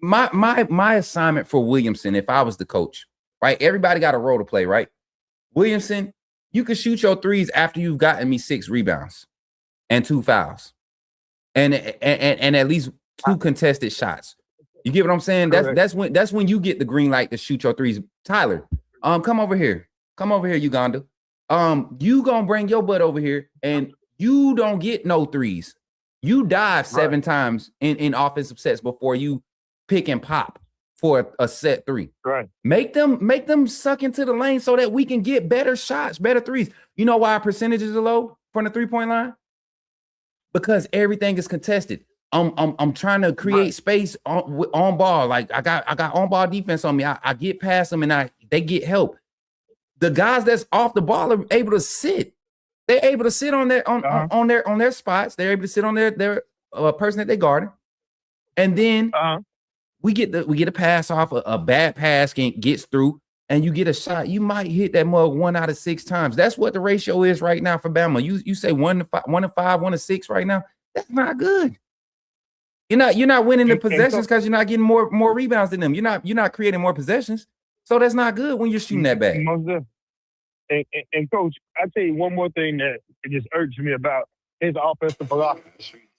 Speaker 1: My assignment for Williamson, if I was the coach, right? Everybody got a role to play, right? Williamson, you can shoot your threes after you've gotten me 6 rebounds and 2 fouls, and at least 2 contested shots. You get what I'm saying? That's when you get the green light to shoot your threes. Tyler, come over here, Uganda. You gonna bring your butt over here, and you don't get no threes. You dive 7 times in offensive sets before you pick and pop for a set 3.
Speaker 3: Right.
Speaker 1: Make them suck into the lane so that we can get better shots, better threes. You know why our percentages are low from the 3-point line? Because everything is contested. I'm trying to create space on ball. Like I got on ball defense on me. I get past them and they get help. The guys that's off the ball are able to sit. They're able to sit on their spots. They're able to sit on their person that they guarding, and then we get a pass off. A bad pass gets through, and you get a shot. You might hit that mug 1 out of 6 times. That's what the ratio is right now for Bama. You say 1 to 5, 1 to 5, 1 to 6 right now. That's not good. You're not winning the possessions because you're not getting more rebounds than them. You're not creating more possessions. So that's not good when you're shooting that bad.
Speaker 3: And Coach, I tell you one more thing that just urged me about his offensive philosophy.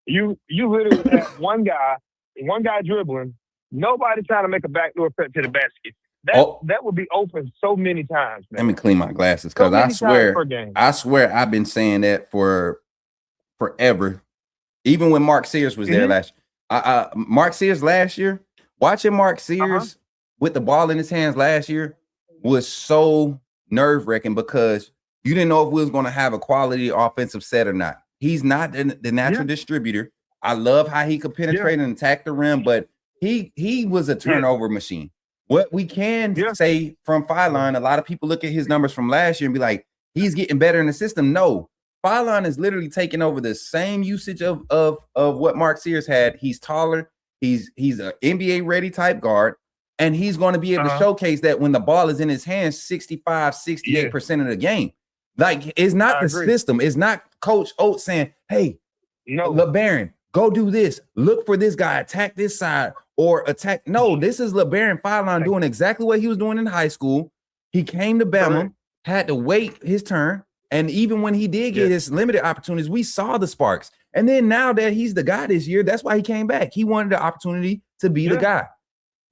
Speaker 3: You literally have one guy dribbling, nobody trying to make a backdoor cut to the basket. That would be open so many times, man.
Speaker 1: Let me clean my glasses because I swear I've been saying that for forever. Even when Mark Sears was there last year. Mark Sears last year, watching Mark Sears with the ball in his hands last year was so nerve-wracking because you didn't know if we was going to have a quality offensive set or not. He's not the natural distributor. I love how he could penetrate and attack the rim, but he was a turnover machine. What we can say from Phylon, a lot of people look at his numbers from last year and be like, he's getting better in the system. No, Phylon is literally taking over the same usage of what Mark Sears had. He's taller. He's an NBA-ready type guard. And he's going to be able to showcase that when the ball is in his hands 65, 68% of the game. Like, it's not the system. It's not Coach Oates saying, hey, LeBaron, go do this. Look for this guy. Attack this side or attack. No, this is LeBaron Phylon doing exactly what he was doing in high school. He came to Bama, had to wait his turn. And even when he did get his limited opportunities, we saw the sparks. And then now that he's the guy this year, that's why he came back. He wanted the opportunity to be the guy.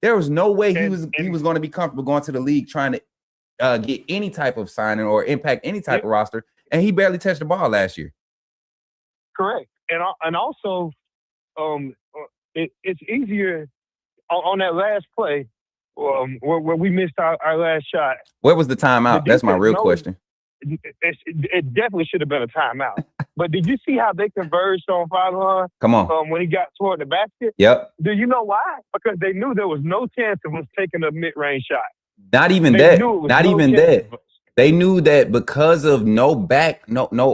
Speaker 1: There was no way he was going to be comfortable going to the league trying to get any type of signing or impact any type of roster, and he barely touched the ball last year.
Speaker 3: Correct, and also, it's easier on that last play where we missed our last shot.
Speaker 1: Where was the timeout? That's my real question.
Speaker 3: It definitely should have been a timeout. But did you see how they converged on foul line?
Speaker 1: Come on.
Speaker 3: When he got toward the basket?
Speaker 1: Yep.
Speaker 3: Do you know why? Because they knew there was no chance of us taking a mid-range shot.
Speaker 1: Not even
Speaker 3: They
Speaker 1: that.
Speaker 3: knew it was
Speaker 1: Not
Speaker 3: no
Speaker 1: even
Speaker 3: chance
Speaker 1: that.
Speaker 3: of us.
Speaker 1: They knew that because of no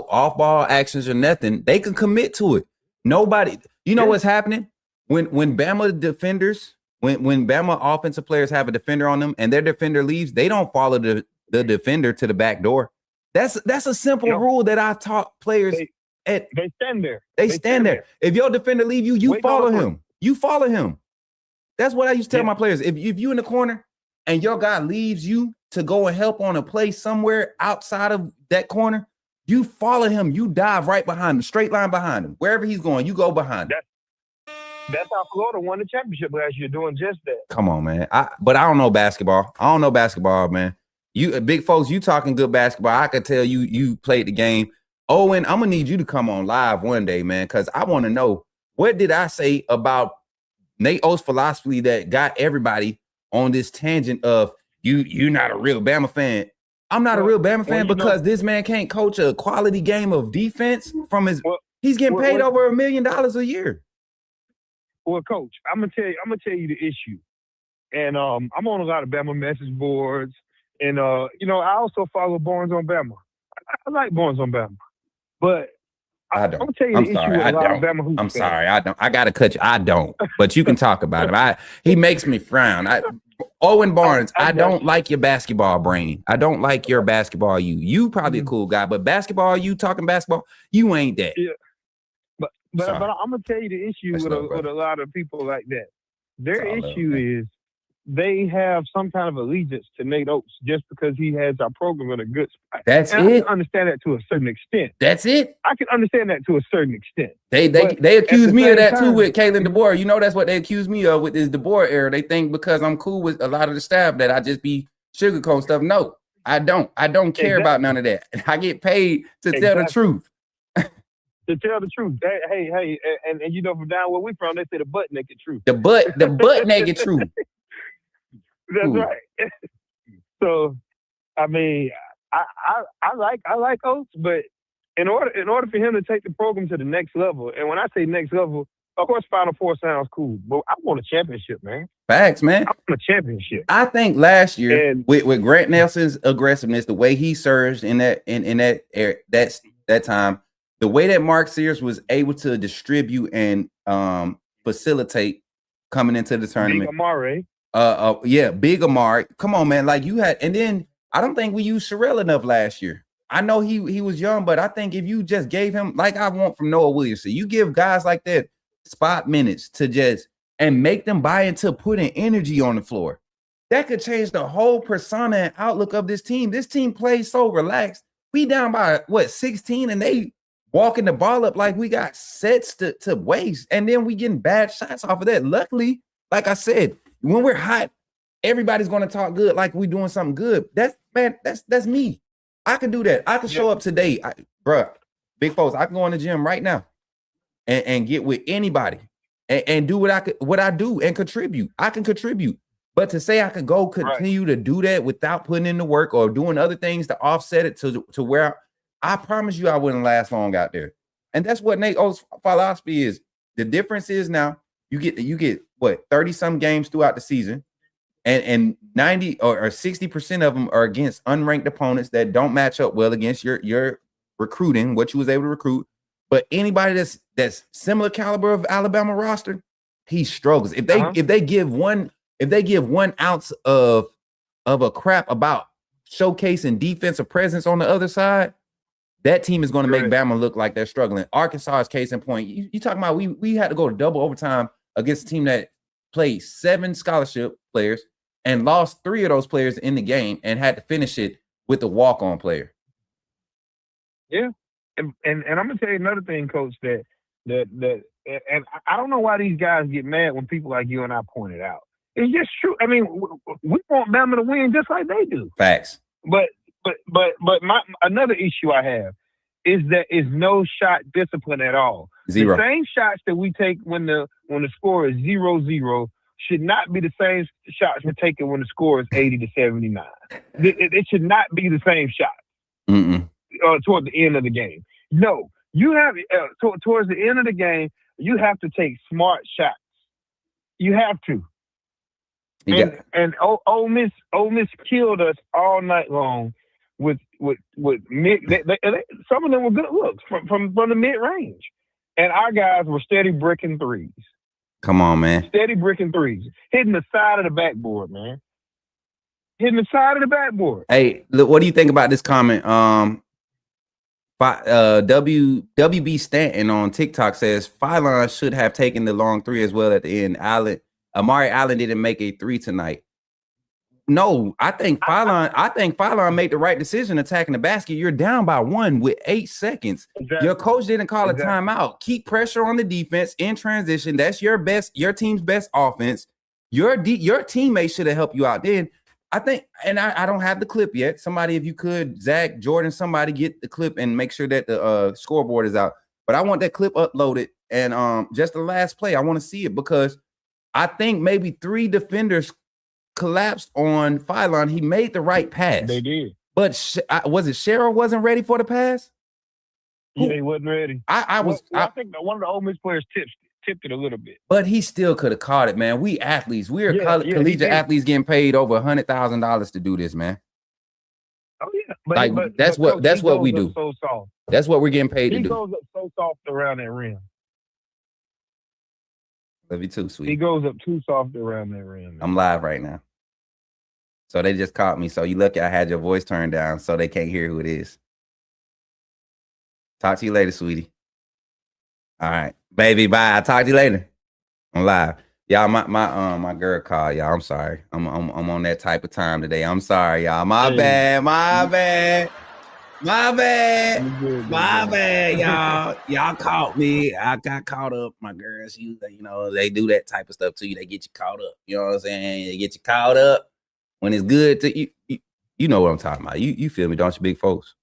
Speaker 1: off-ball actions or nothing, they could commit to it. Nobody, you know what's happening? When Bama defenders, when Bama offensive players have a defender on them and their defender leaves, they don't follow the defender to the back door. That's a simple rule that I taught players.
Speaker 3: They stand there.
Speaker 1: They stand there. If your defender leave you, you follow him. You follow him. That's what I used to tell my players. If you in the corner and your guy leaves you to go and help on a play somewhere outside of that corner, you follow him. You dive right behind him, straight line behind him. Wherever he's going, you go behind him.
Speaker 3: That's how Florida won the championship last year, doing just that.
Speaker 1: Come on, man. But I don't know basketball. I don't know basketball, man. You big folks, you talking good basketball. I could tell you played the game. Owen, I'm gonna need you to come on live one day, man, because I want to know, what did I say about Nate Oates' philosophy that got everybody on this tangent of you're not a real Bama fan. I'm not a real Bama fan because this man can't coach a quality game of defense from his. He's getting paid over $1 million a year.
Speaker 3: Well, Coach, I'm gonna tell you the issue, and I'm on a lot of Bama message boards, and I also follow Borns on Bama. I like Borns on Bama, but
Speaker 1: I don't.
Speaker 3: I'm gonna tell you the issue with a lot of Bama hoops.
Speaker 1: I'm sorry, I don't. I gotta cut you. I don't. But you can talk about him. He makes me frown. Owen Barnes, I don't like your basketball brain. I don't like your basketball you. You probably a cool guy, but basketball you, talking basketball, you ain't that.
Speaker 3: Yeah. But I'm gonna tell you the issue with a lot of people like that. Their issue is they have some kind of allegiance to Nate Oates just because he has our program in a good spot.
Speaker 1: That's
Speaker 3: and
Speaker 1: it.
Speaker 3: I can understand that to a certain extent.
Speaker 1: That's it.
Speaker 3: I can understand that to a certain extent.
Speaker 1: They accuse me of that too with Kalen DeBoer. You know that's what they accuse me of with this DeBoer era. They think because I'm cool with a lot of the staff that I just be sugarcoat stuff. No, I don't. I don't care about none of that. I get paid to tell the truth.
Speaker 3: To tell the truth. Hey, and from down where we from, they say the butt naked truth.
Speaker 1: The butt naked truth.
Speaker 3: That's right. So, I mean, I like Oates, but in order for him to take the program to the next level, and when I say next level, of course, Final Four sounds cool, but I want a championship, man.
Speaker 1: Facts, man.
Speaker 3: I want a championship.
Speaker 1: I think last year with Grant Nelson's aggressiveness, the way he surged in that time, the way that Mark Sears was able to distribute and facilitate coming into the tournament.
Speaker 3: Big Amari.
Speaker 1: Big Amari. Come on, man. Like you had, and then I don't think we used Sherelle enough last year. I know he was young, but I think if you just gave him, like I want from Noah Williamson, you give guys like that spot minutes to just and make them buy into putting energy on the floor. That could change the whole persona and outlook of this team. This team plays so relaxed. We down by 16, and they walking the ball up like we got sets to waste, and then we getting bad shots off of that. Luckily, like I said, when we're hot, everybody's going to talk good like we doing something good. That's me. I can do that. I can show up today. Big folks, I can go in the gym right now and get with anybody and do what I do and contribute. I can contribute. But to say I could go continue to do that without putting in the work or doing other things to offset it to where I promise you I wouldn't last long out there. And that's what Nate Oates' philosophy is. The difference is now you get what 30-some games throughout the season, and 90 or 60% of them are against unranked opponents that don't match up well against your recruiting, what you was able to recruit. But anybody that's similar caliber of Alabama roster, he struggles. If they give one ounce of a crap about showcasing defensive presence on the other side, that team is going to make Bama look like they're struggling. Arkansas is case in point. You talking about we had to go to double overtime against a team that played 7 scholarship players and lost 3 of those players in the game and had to finish it with a walk-on player.
Speaker 3: Yeah, and I'm gonna tell you another thing, Coach. That and I don't know why these guys get mad when people like you and I point it out. It's just true. I mean, we want Bama to win just like they do.
Speaker 1: Facts.
Speaker 3: But another issue I have is that is no shot discipline at all.
Speaker 1: Zero.
Speaker 3: The same shots that we take when the score is 0-0 should not be the same shots we're taking when the score is 80-79. It should not be the same shot toward the end of the game. No, You have towards the end of the game, you have to take smart shots. You have to. And Ole Miss killed us all night long with mid. Some of them were good looks from the mid range, and our guys were steady bricking threes.
Speaker 1: Come on, man.
Speaker 3: Steady bricking threes, hitting the side of the backboard, man. Hitting the side of the backboard.
Speaker 1: Hey, look, what do you think about this comment? WB Stanton on TikTok says Phylon should have taken the long three as well at the end. Amari Allen didn't make a three tonight. No, I think Phylon made the right decision attacking the basket. You're down by 1 with 8 seconds.
Speaker 3: Exactly.
Speaker 1: Your coach didn't call a timeout. Keep pressure on the defense in transition. That's your team's best offense. Your teammates should have helped you out then. I think, and I don't have the clip yet. Somebody, if you could, Zach, Jordan, somebody get the clip and make sure that the scoreboard is out. But I want that clip uploaded. And just the last play, I want to see it because I think maybe 3 defenders collapsed on Phylon. He made the right pass.
Speaker 3: They did.
Speaker 1: But was it Cheryl wasn't ready for the pass?
Speaker 3: Yeah, he wasn't ready.
Speaker 1: I
Speaker 3: think that one of the Ole Miss players tipped it a little bit.
Speaker 1: But he still could have caught it, man. We athletes. We're collegiate athletes getting paid over $100,000 to do this, man.
Speaker 3: Oh yeah.
Speaker 1: That's what we do.
Speaker 3: So soft.
Speaker 1: That's what we're getting paid to do.
Speaker 3: He goes up so soft around that rim.
Speaker 1: Love you too, sweet.
Speaker 3: He goes up too soft around that rim.
Speaker 1: I'm live right now. So they just caught me. So you lucky I had your voice turned down so they can't hear who it is. Talk to you later, sweetie. All right. Baby, bye. I'll talk to you later. I'm live. Y'all, my girl called, y'all. I'm sorry. I'm on that type of time today. I'm sorry, y'all. My bad, y'all. Y'all caught me. I got caught up. My girls, they do that type of stuff to you. They get you caught up. You know what I'm saying? They get you caught up when it's good to you. You know what I'm talking about. You feel me, don't you, big folks?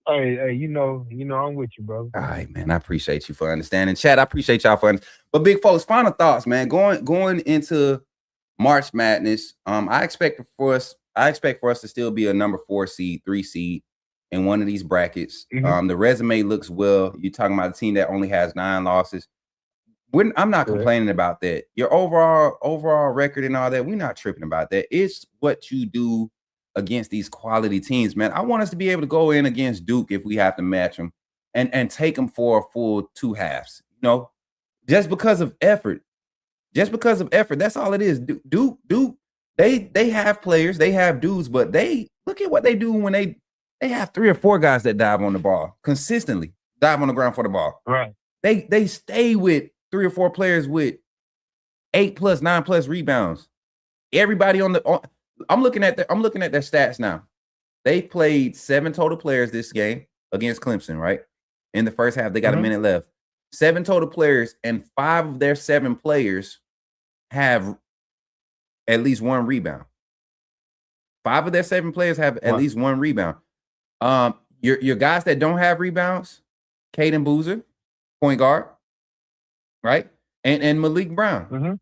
Speaker 3: Hey, you know, I'm with you, brother.
Speaker 1: All right, man. I appreciate you for understanding. Chat, I appreciate y'all for understanding. But big folks, final thoughts, man. Going into March Madness, I expect for us to still be a number 4 seed, 3 seed in one of these brackets.
Speaker 3: Mm-hmm.
Speaker 1: The resume looks well. You're talking about a team that only has 9 losses. I'm not complaining about that. Your overall record and all that, we're not tripping about that. It's what you do against these quality teams, man. I want us to be able to go in against Duke if we have to match them and take them for a full 2 halves. Just because of effort. That's all it is. Duke, they have players, they have dudes, but they look at what they do when they have 3 or 4 guys that dive on the ball consistently, dive on the ground for the ball.
Speaker 3: Right.
Speaker 1: They stay with 3 or 4 players with 8+, 9+ rebounds. Everybody I'm looking at their stats now. They played 7 total players this game against Clemson, right? In the first half, they got a minute left. 7 total players, and 5 of their 7 players have at least 1 rebound. 5 of their 7 players have at least 1 rebound. Your guys that don't have rebounds, Caden Boozer, point guard, right? And Malik Brown.
Speaker 3: Mm-hmm.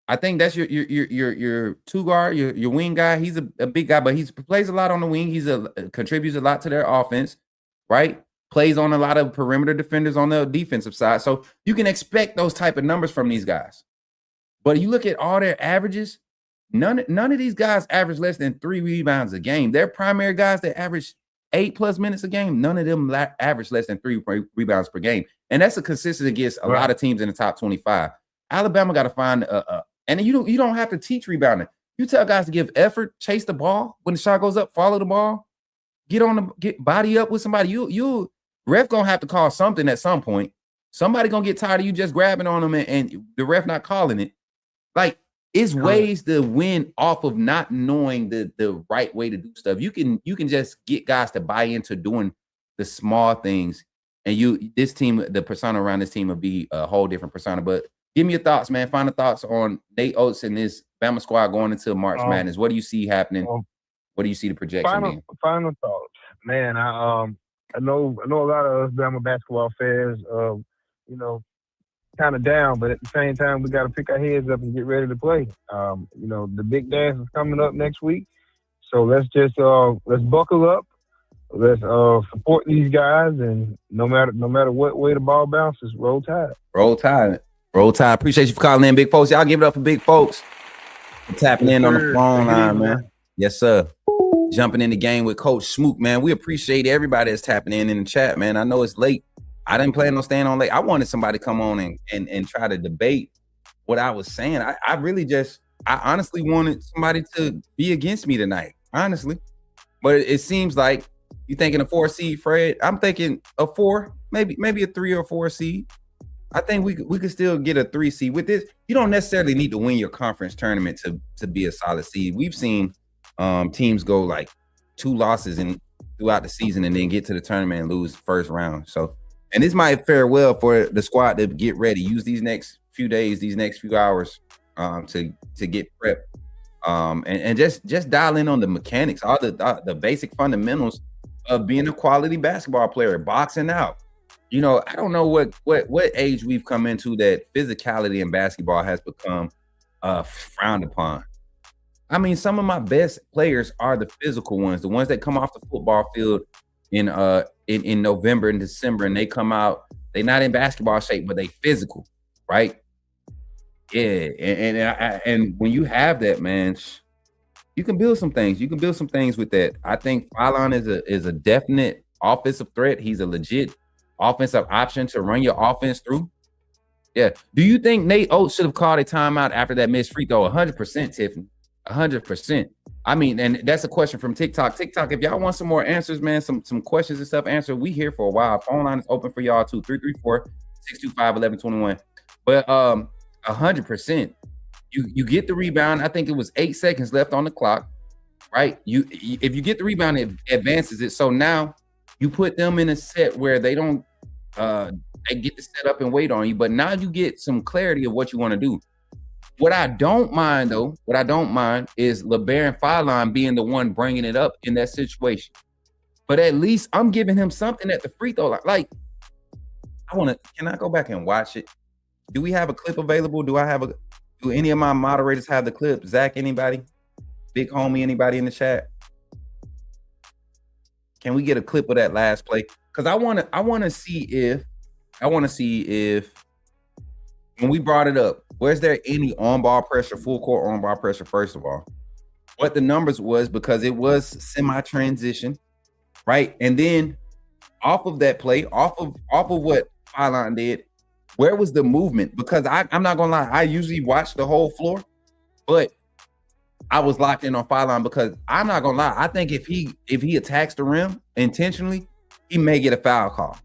Speaker 1: I think that's your 2 guard, your wing guy. He's a big guy, but he plays a lot on the wing. He's contributes a lot to their offense, right? Plays on a lot of perimeter defenders on the defensive side. So you can expect those type of numbers from these guys. But you look at all their averages, none of these guys average less than 3 rebounds a game. Their primary guys that average 8+ minutes a game, none of them average less than 3 rebounds per game. And that's a consistency against a lot of teams in the top 25. Alabama got to find and you don't have to teach rebounding. You tell guys to give effort, chase the ball. When the shot goes up, follow the ball, get body up with somebody. You ref gonna have to call something at some point. Somebody gonna get tired of you just grabbing on them and the ref not calling it. Like, it's ways to win off of not knowing the right way to do stuff. You can just get guys to buy into doing the small things, and this team, the persona around this team will be a whole different persona. But give me your thoughts, man. Final thoughts on Nate Oates and this Bama squad going into March Madness. What do you see happening? What do you see the projection being?
Speaker 3: Final thoughts, man. I know a lot of us Bama basketball fans, kind of down, but at the same time, we got to pick our heads up and get ready to play. The big dance is coming up next week, so let's just let's buckle up let's support these guys, and no matter what way the ball bounces, roll tide.
Speaker 1: Roll Tide. Roll Tide. Appreciate you for calling in, big folks. Y'all give it up for big folks. For tapping in on the phone line, man. Yes, sir. Jumping in the game with Coach Smook, man. We appreciate everybody that's tapping in the chat, man. I know it's late. I didn't plan on staying on late. I wanted somebody to come on and try to debate what I was saying. I honestly wanted somebody to be against me tonight, honestly. But it seems like you thinking a 4 seed, Fred. I'm thinking a 4, maybe a 3 or 4 seed. I think we could still get a 3 seed with this. You don't necessarily need to win your conference tournament to be a solid seed. We've seen teams go like 2 losses throughout the season and then get to the tournament and lose first round. So, and this might fare well for the squad to get ready. Use these next few days, these next few hours to get prepped. And just dial in on the mechanics, all the basic fundamentals of being a quality basketball player, boxing out. You know, I don't know what age we've come into that physicality in basketball has become frowned upon. I mean, some of my best players are the physical ones, the ones that come off the football field in November and December, and they come out, they're not in basketball shape, but they physical, right? Yeah, and when you have that, man, you can build some things. You can build some things with that. I think Phylon is a definite offensive threat. He's a legit offensive option to run your offense through. Yeah. Do you think Nate Oates should have called a timeout after that missed free throw? 100%, Tiffany. 100%. I mean, and that's a question from TikTok. TikTok, if y'all want some more answers, man, some questions and stuff answered, we here for a while. Phone line is open for y'all too. 334-625-1121. But 100%. You get the rebound. I think it was 8 seconds left on the clock, right? If you get the rebound, it advances it. So now you put them in a set where they don't they get to set up and wait on you, but now you get some clarity of what you want to do. What I don't mind is LeBaron and Phylon being the one bringing it up in that situation. But at least I'm giving him something at the free throw line. Like, can I go back and watch it? Do we have a clip available? Do any of my moderators have the clip? Zach, anybody? Big homie, anybody in the chat? Can we get a clip of that last play? Because I want to see if when we brought it up, was there any on-ball pressure, full court on-ball pressure, first of all? What the numbers was, because it was semi-transition, right? And then off of that play, off of what Phylon did, where was the movement? Because I'm not gonna lie, I usually watch the whole floor, but I was locked in on Phylon because I'm not gonna lie, I think if he attacks the rim intentionally, he may get a foul call.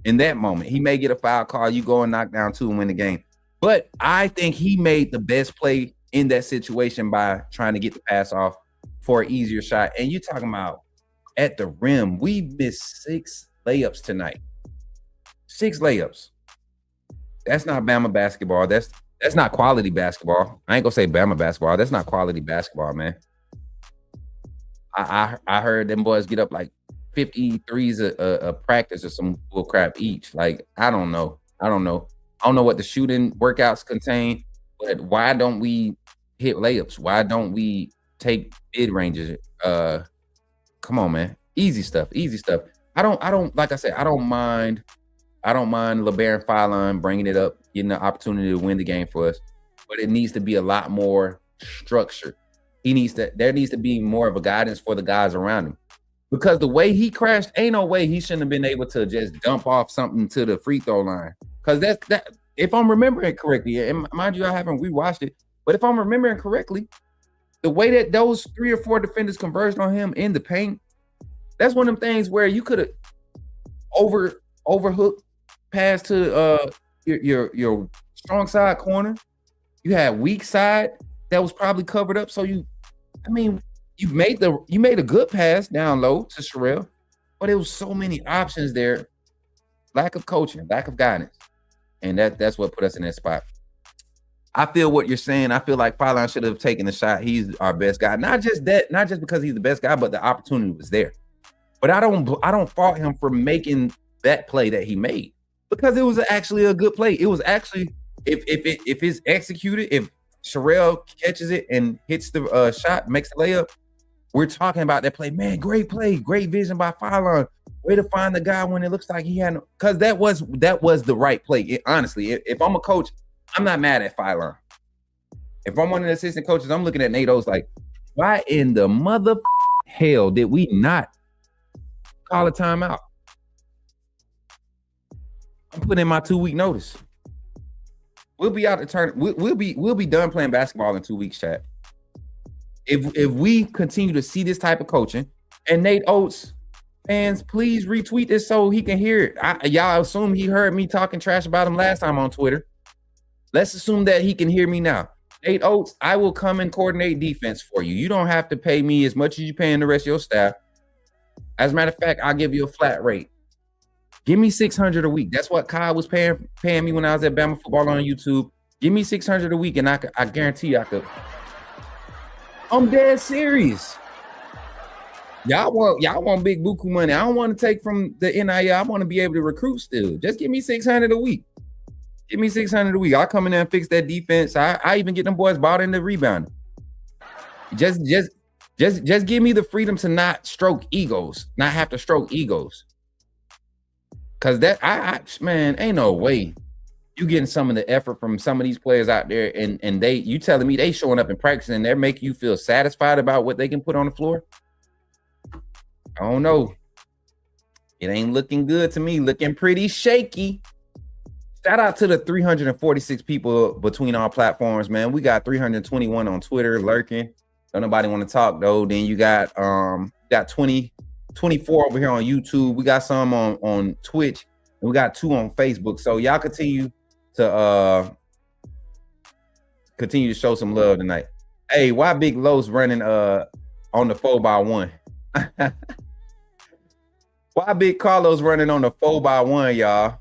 Speaker 1: In that moment, he may get a foul call. You go and knock down 2 and win the game. But I think he made the best play in that situation by trying to get the pass off for an easier shot. And you're talking about at the rim, we've missed 6 layups tonight. 6 layups. That's not Bama basketball. That's not quality basketball. I ain't gonna say Bama basketball. That's not quality basketball, man. I heard them boys get up like 53s a practice or some bull crap each. Like, I don't know what the shooting workouts contain, but why don't we hit layups? Why don't we take mid ranges? Come on, man. Easy stuff. I don't like I said, I don't mind LeBaron Phylon bringing it up, getting the opportunity to win the game for us, but it needs to be a lot more structured. There needs to be more of a guidance for the guys around him. Because the way he crashed, ain't no way he shouldn't have been able to just dump off something to the free throw line. Because that if I'm remembering correctly, and mind you, I haven't rewatched it, but if I'm remembering correctly, the way that those 3 or 4 defenders converged on him in the paint, that's one of them things where you could have overhooked pass to your strong side corner. You had weak side that was probably covered up. So you made a good pass down low to Sherelle, but it was so many options there. Lack of coaching, lack of guidance. And that's what put us in that spot. I feel what you're saying. I feel like Phylon should have taken the shot. He's our best guy. Not just because he's the best guy, but the opportunity was there. But I don't fault him for making that play that he made, because it was actually a good play. It was actually, if it's executed, if Sherelle catches it and hits the shot, makes the layup,
Speaker 5: We're talking about that play. Man, great play, great vision by Phylon. Way to find the guy when it looks like he had no, because that was the right play. Honestly, if I'm a coach, I'm not mad at Phylon. If I'm one of the assistant coaches, I'm looking at Nate Oates like, why in the mother hell did we not call a timeout? I'm putting in my 2-week notice. We'll be out the tournament. We'll be done playing basketball in 2 weeks, chat. If we continue to see this type of coaching, and Nate Oates fans, please retweet this so he can hear it. Y'all assume he heard me talking trash about him last time on Twitter. Let's assume that he can hear me now. Nate Oates, I will come and coordinate defense for you. You don't have to pay me as much as you're paying the rest of your staff. As a matter of fact, I'll give you a flat rate. Give me $600 a week. That's what Kyle was paying me when I was at Bama Football on YouTube. Give me $600 a week, and I guarantee I could. I'm dead serious. Y'all want big buku money. I don't want to take from the NIL. I want to be able to recruit still. Just give me $600 a week. Give me $600 a week. I'll come in there and fix that defense. I even get them boys bought into rebounding. Just give me the freedom to not stroke egos, not have to stroke egos. Cause that man, ain't no way you getting some of the effort from some of these players out there, and you telling me they showing up in practice and they're making you feel satisfied about what they can put on the floor. I don't know. It ain't looking good to me. Looking pretty shaky. Shout out to the 346 people between our platforms, man. We got 321 on Twitter lurking. Don't nobody want to talk though. Then you got 24 over here on YouTube. We got some on Twitch, and we got 2 on Facebook. So y'all continue to show some love tonight. Hey, why Big Lowe's running on the 4x1? Why Big Carlos running on the 4x1, y'all?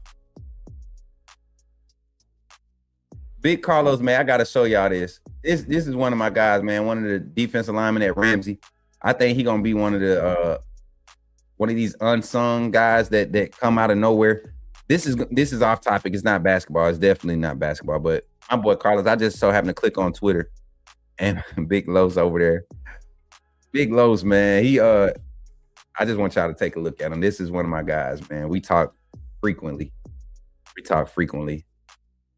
Speaker 5: Big Carlos, man, I gotta show y'all this. This is one of my guys, man. One of the defensive linemen at Ramsey. I think he gonna be one of these unsung guys that come out of nowhere. This is off topic. It's not basketball. It's definitely not basketball. But my boy Carlos, I just so happened to click on Twitter, and Big Lowe's over there. Big Lowe's, man. I just want y'all to take a look at him. This is one of my guys, man. We talk frequently.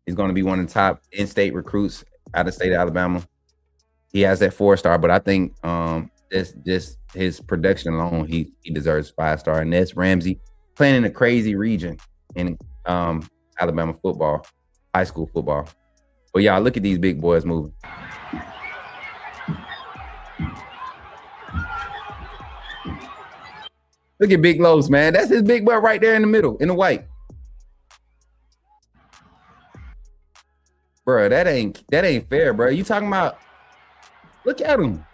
Speaker 5: He's going to be one of the top in-state recruits out of state of Alabama. He has that 4-star, but I think just his production alone, he deserves 5-star. And that's Ramsey playing in a crazy region in Alabama football, high school football. But y'all, look at these big boys moving. Look at Big Lowe's, man. That's his big boy right there in the middle, in the white. Bro, that ain't fair, bro. You talking about, look at him.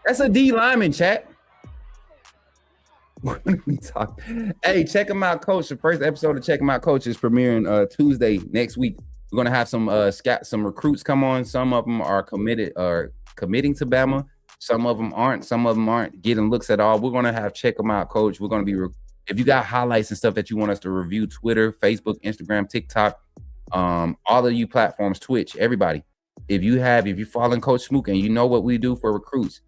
Speaker 5: That's a D lineman, chat. What are we talking? Hey, check him out, Coach. The first episode of Check Him Out, Coach is premiering Tuesday next week. We're gonna have some recruits come on. Some of them are committing to Bama. Some of them aren't. Some of them aren't getting looks at all. We're gonna have Check Him Out, Coach. We're gonna be if you got highlights and stuff that you want us to review, Twitter, Facebook, Instagram, TikTok, all of you platforms, Twitch, everybody. If you following Coach Smook and you know what we do for recruits,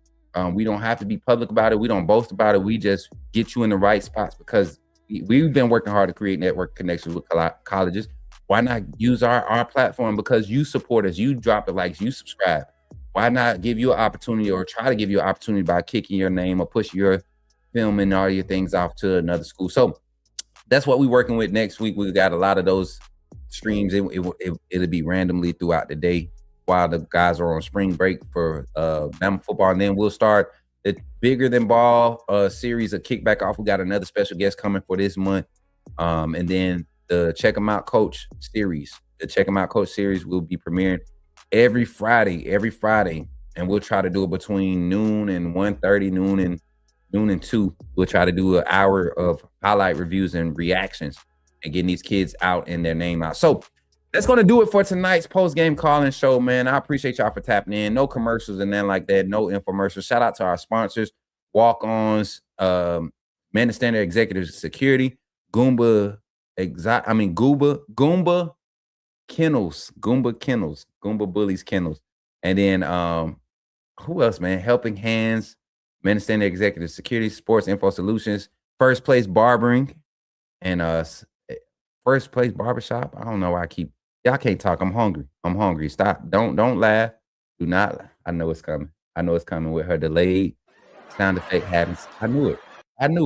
Speaker 5: we don't have to be public about it. We don't boast about it. We just get you in the right spots because we've been working hard to create network connections with colleges. Why not use our platform? Because you support us, you drop the likes, you subscribe. Why not give you an opportunity or try to give you an opportunity by kicking your name or push your film and all your things off to another school? So that's what we're working with next week. We got a lot of those streams. It'll be randomly throughout the day while the guys are on spring break for Bama football. And then we'll start the Bigger Than Ball series of Kickback Off. We got another special guest coming for this month. And then the Check 'em Out Coach series. The Check 'em Out Coach series will be premiering every Friday. And we'll try to do it between noon and 1:30, noon and 2. We'll try to do an hour of highlight reviews and reactions and getting these kids out and their name out. So that's going to do it for tonight's post-game call-in show, man. I appreciate y'all for tapping in. No commercials and nothing like that. No infomercials. Shout out to our sponsors, Walk-Ons, Man of Standard Executive Security, Goomba Kennels, Goomba Bullies Kennels. And then who else, man? Helping Hands, Men Standing Executive Security, Sports Info Solutions, First Place Barbering, and First Place Barbershop. I don't know why y'all can't talk. I'm hungry. Stop. Don't laugh. Do not. I know it's coming. With her delayed sound effect happens. I knew it was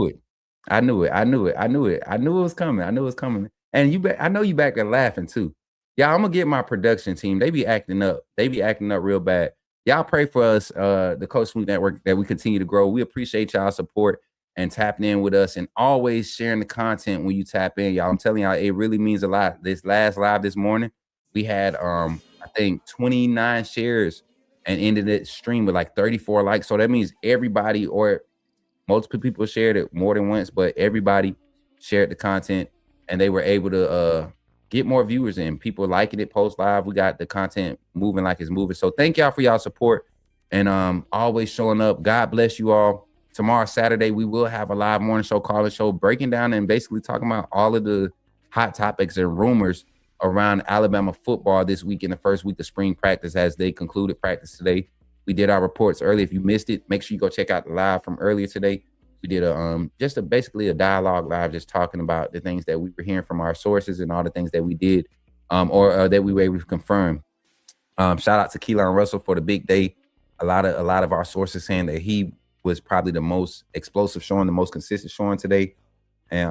Speaker 5: coming. And I know you back there laughing too. Yeah, I'm gonna get my production team. They be acting up real bad. Y'all pray for us, the Coach Smook Network, that we continue to grow. We appreciate y'all support and tapping in with us and always sharing the content when you tap in. Y'all, I'm telling y'all, it really means a lot. This last live this morning, we had I think 29 shares and ended it stream with like 34 likes. So that means everybody or multiple people shared it more than once, but everybody shared the content and they were able to get more viewers in. People liking it post live. We got the content moving like it's moving. So thank y'all for y'all support and always showing up. God bless you all. Tomorrow, Saturday, we will have a live morning show, call-in show, breaking down and basically talking about all of the hot topics and rumors around Alabama football this week in the first week of spring practice as they concluded practice today. We did our reports early. If you missed it, make sure you go check out the live from earlier today. We did basically a dialogue live, just talking about the things that we were hearing from our sources and all the things that we did or that we were able to confirm. Shout out to Keelan Russell for the big day. A lot of our sources saying that he was probably the most explosive showing, the most consistent showing today. And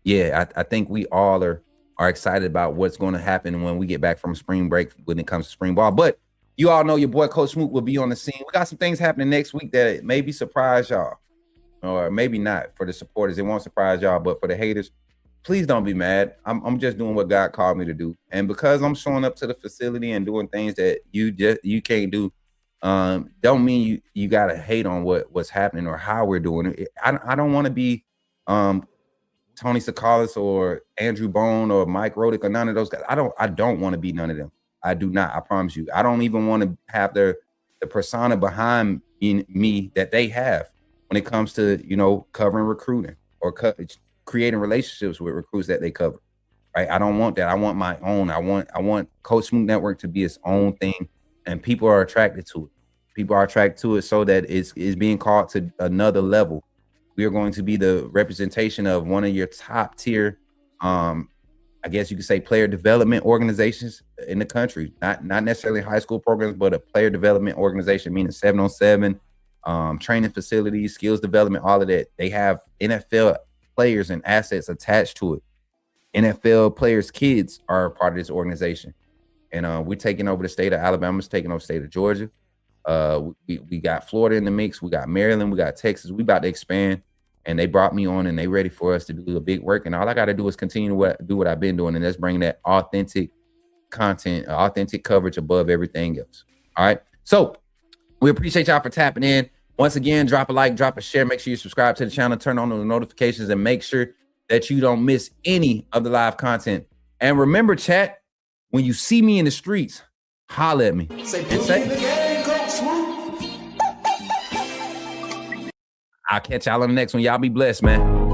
Speaker 5: I think we all are excited about what's going to happen when we get back from spring break when it comes to spring ball. But you all know your boy Coach Smook will be on the scene. We got some things happening next week that maybe surprise y'all, or maybe not. For the supporters, it won't surprise y'all, but for the haters, please don't be mad. I'm just doing what God called me to do, and because I'm showing up to the facility and doing things that you can't do, don't mean you gotta hate on what's happening or how we're doing it. I don't want to be Tony Sakalis or Andrew Bone or Mike Rodick or none of those guys. I don't want to be none of them. I do not. I promise you. I don't even want to have the persona behind me that they have when it comes to, covering recruiting or creating relationships with recruits that they cover. Right? I don't want that. I want my own. I want Coach Smook Network to be its own thing, and people are attracted to it. People are attracted to it so that it's being called to another level. We are going to be the representation of one of your top tier, I guess you could say, player development organizations in the country. Not necessarily high school programs, but a player development organization, meaning 7-on-7, training facilities, skills development, all of that. They have NFL players and assets attached to it. NFL players' kids are a part of this organization. And we're taking over the state of Alabama, taking over the state of Georgia. We got Florida in the mix. We got Maryland. We got Texas. We about to expand. And they brought me on and they ready for us to do the big work. And all I got to do is continue to do what I've been doing. And that's bring that authentic content, authentic coverage above everything else. All right. So we appreciate y'all for tapping in. Once again, drop a like, drop a share. Make sure you subscribe to the channel, turn on the notifications, and make sure that you don't miss any of the live content. And remember, chat, when you see me in the streets, holler at me. I'll catch y'all on the next one. Y'all be blessed, man.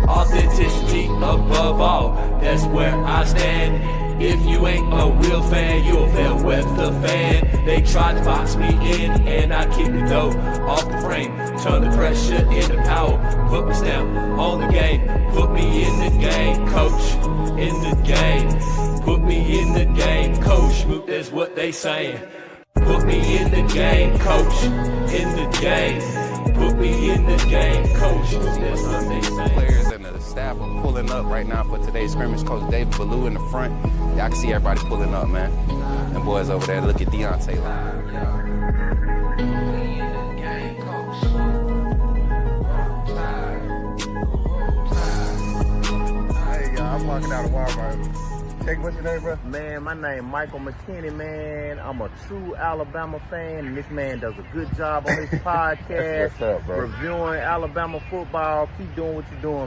Speaker 2: Authenticity above all, that's where I stand. If you ain't a real fan, you're a fair weather fan. They tried to box me in and I kicked the dough off the frame. Turn the pressure into power, put my stamp on the game. Put me in the game, coach, in the game. Put me in the game, coach, Smook, that's what they saying. Put me in the game, coach, in the game. Put me in the game, coach. That's what they say.
Speaker 7: Players and the staff are pulling up right now for today's scrimmage. Coach David Ballou in the front. Y'all can see everybody pulling up, man. And boys over there, look at Deontay.
Speaker 4: I'm walking out of Walmart. Check, what's your name, bro? Man, my name Michael McKinney, man. I'm a true Alabama fan, and this man does a good job on his podcast.
Speaker 5: What's up, bro?
Speaker 4: Reviewing Alabama football. Keep doing what you're doing.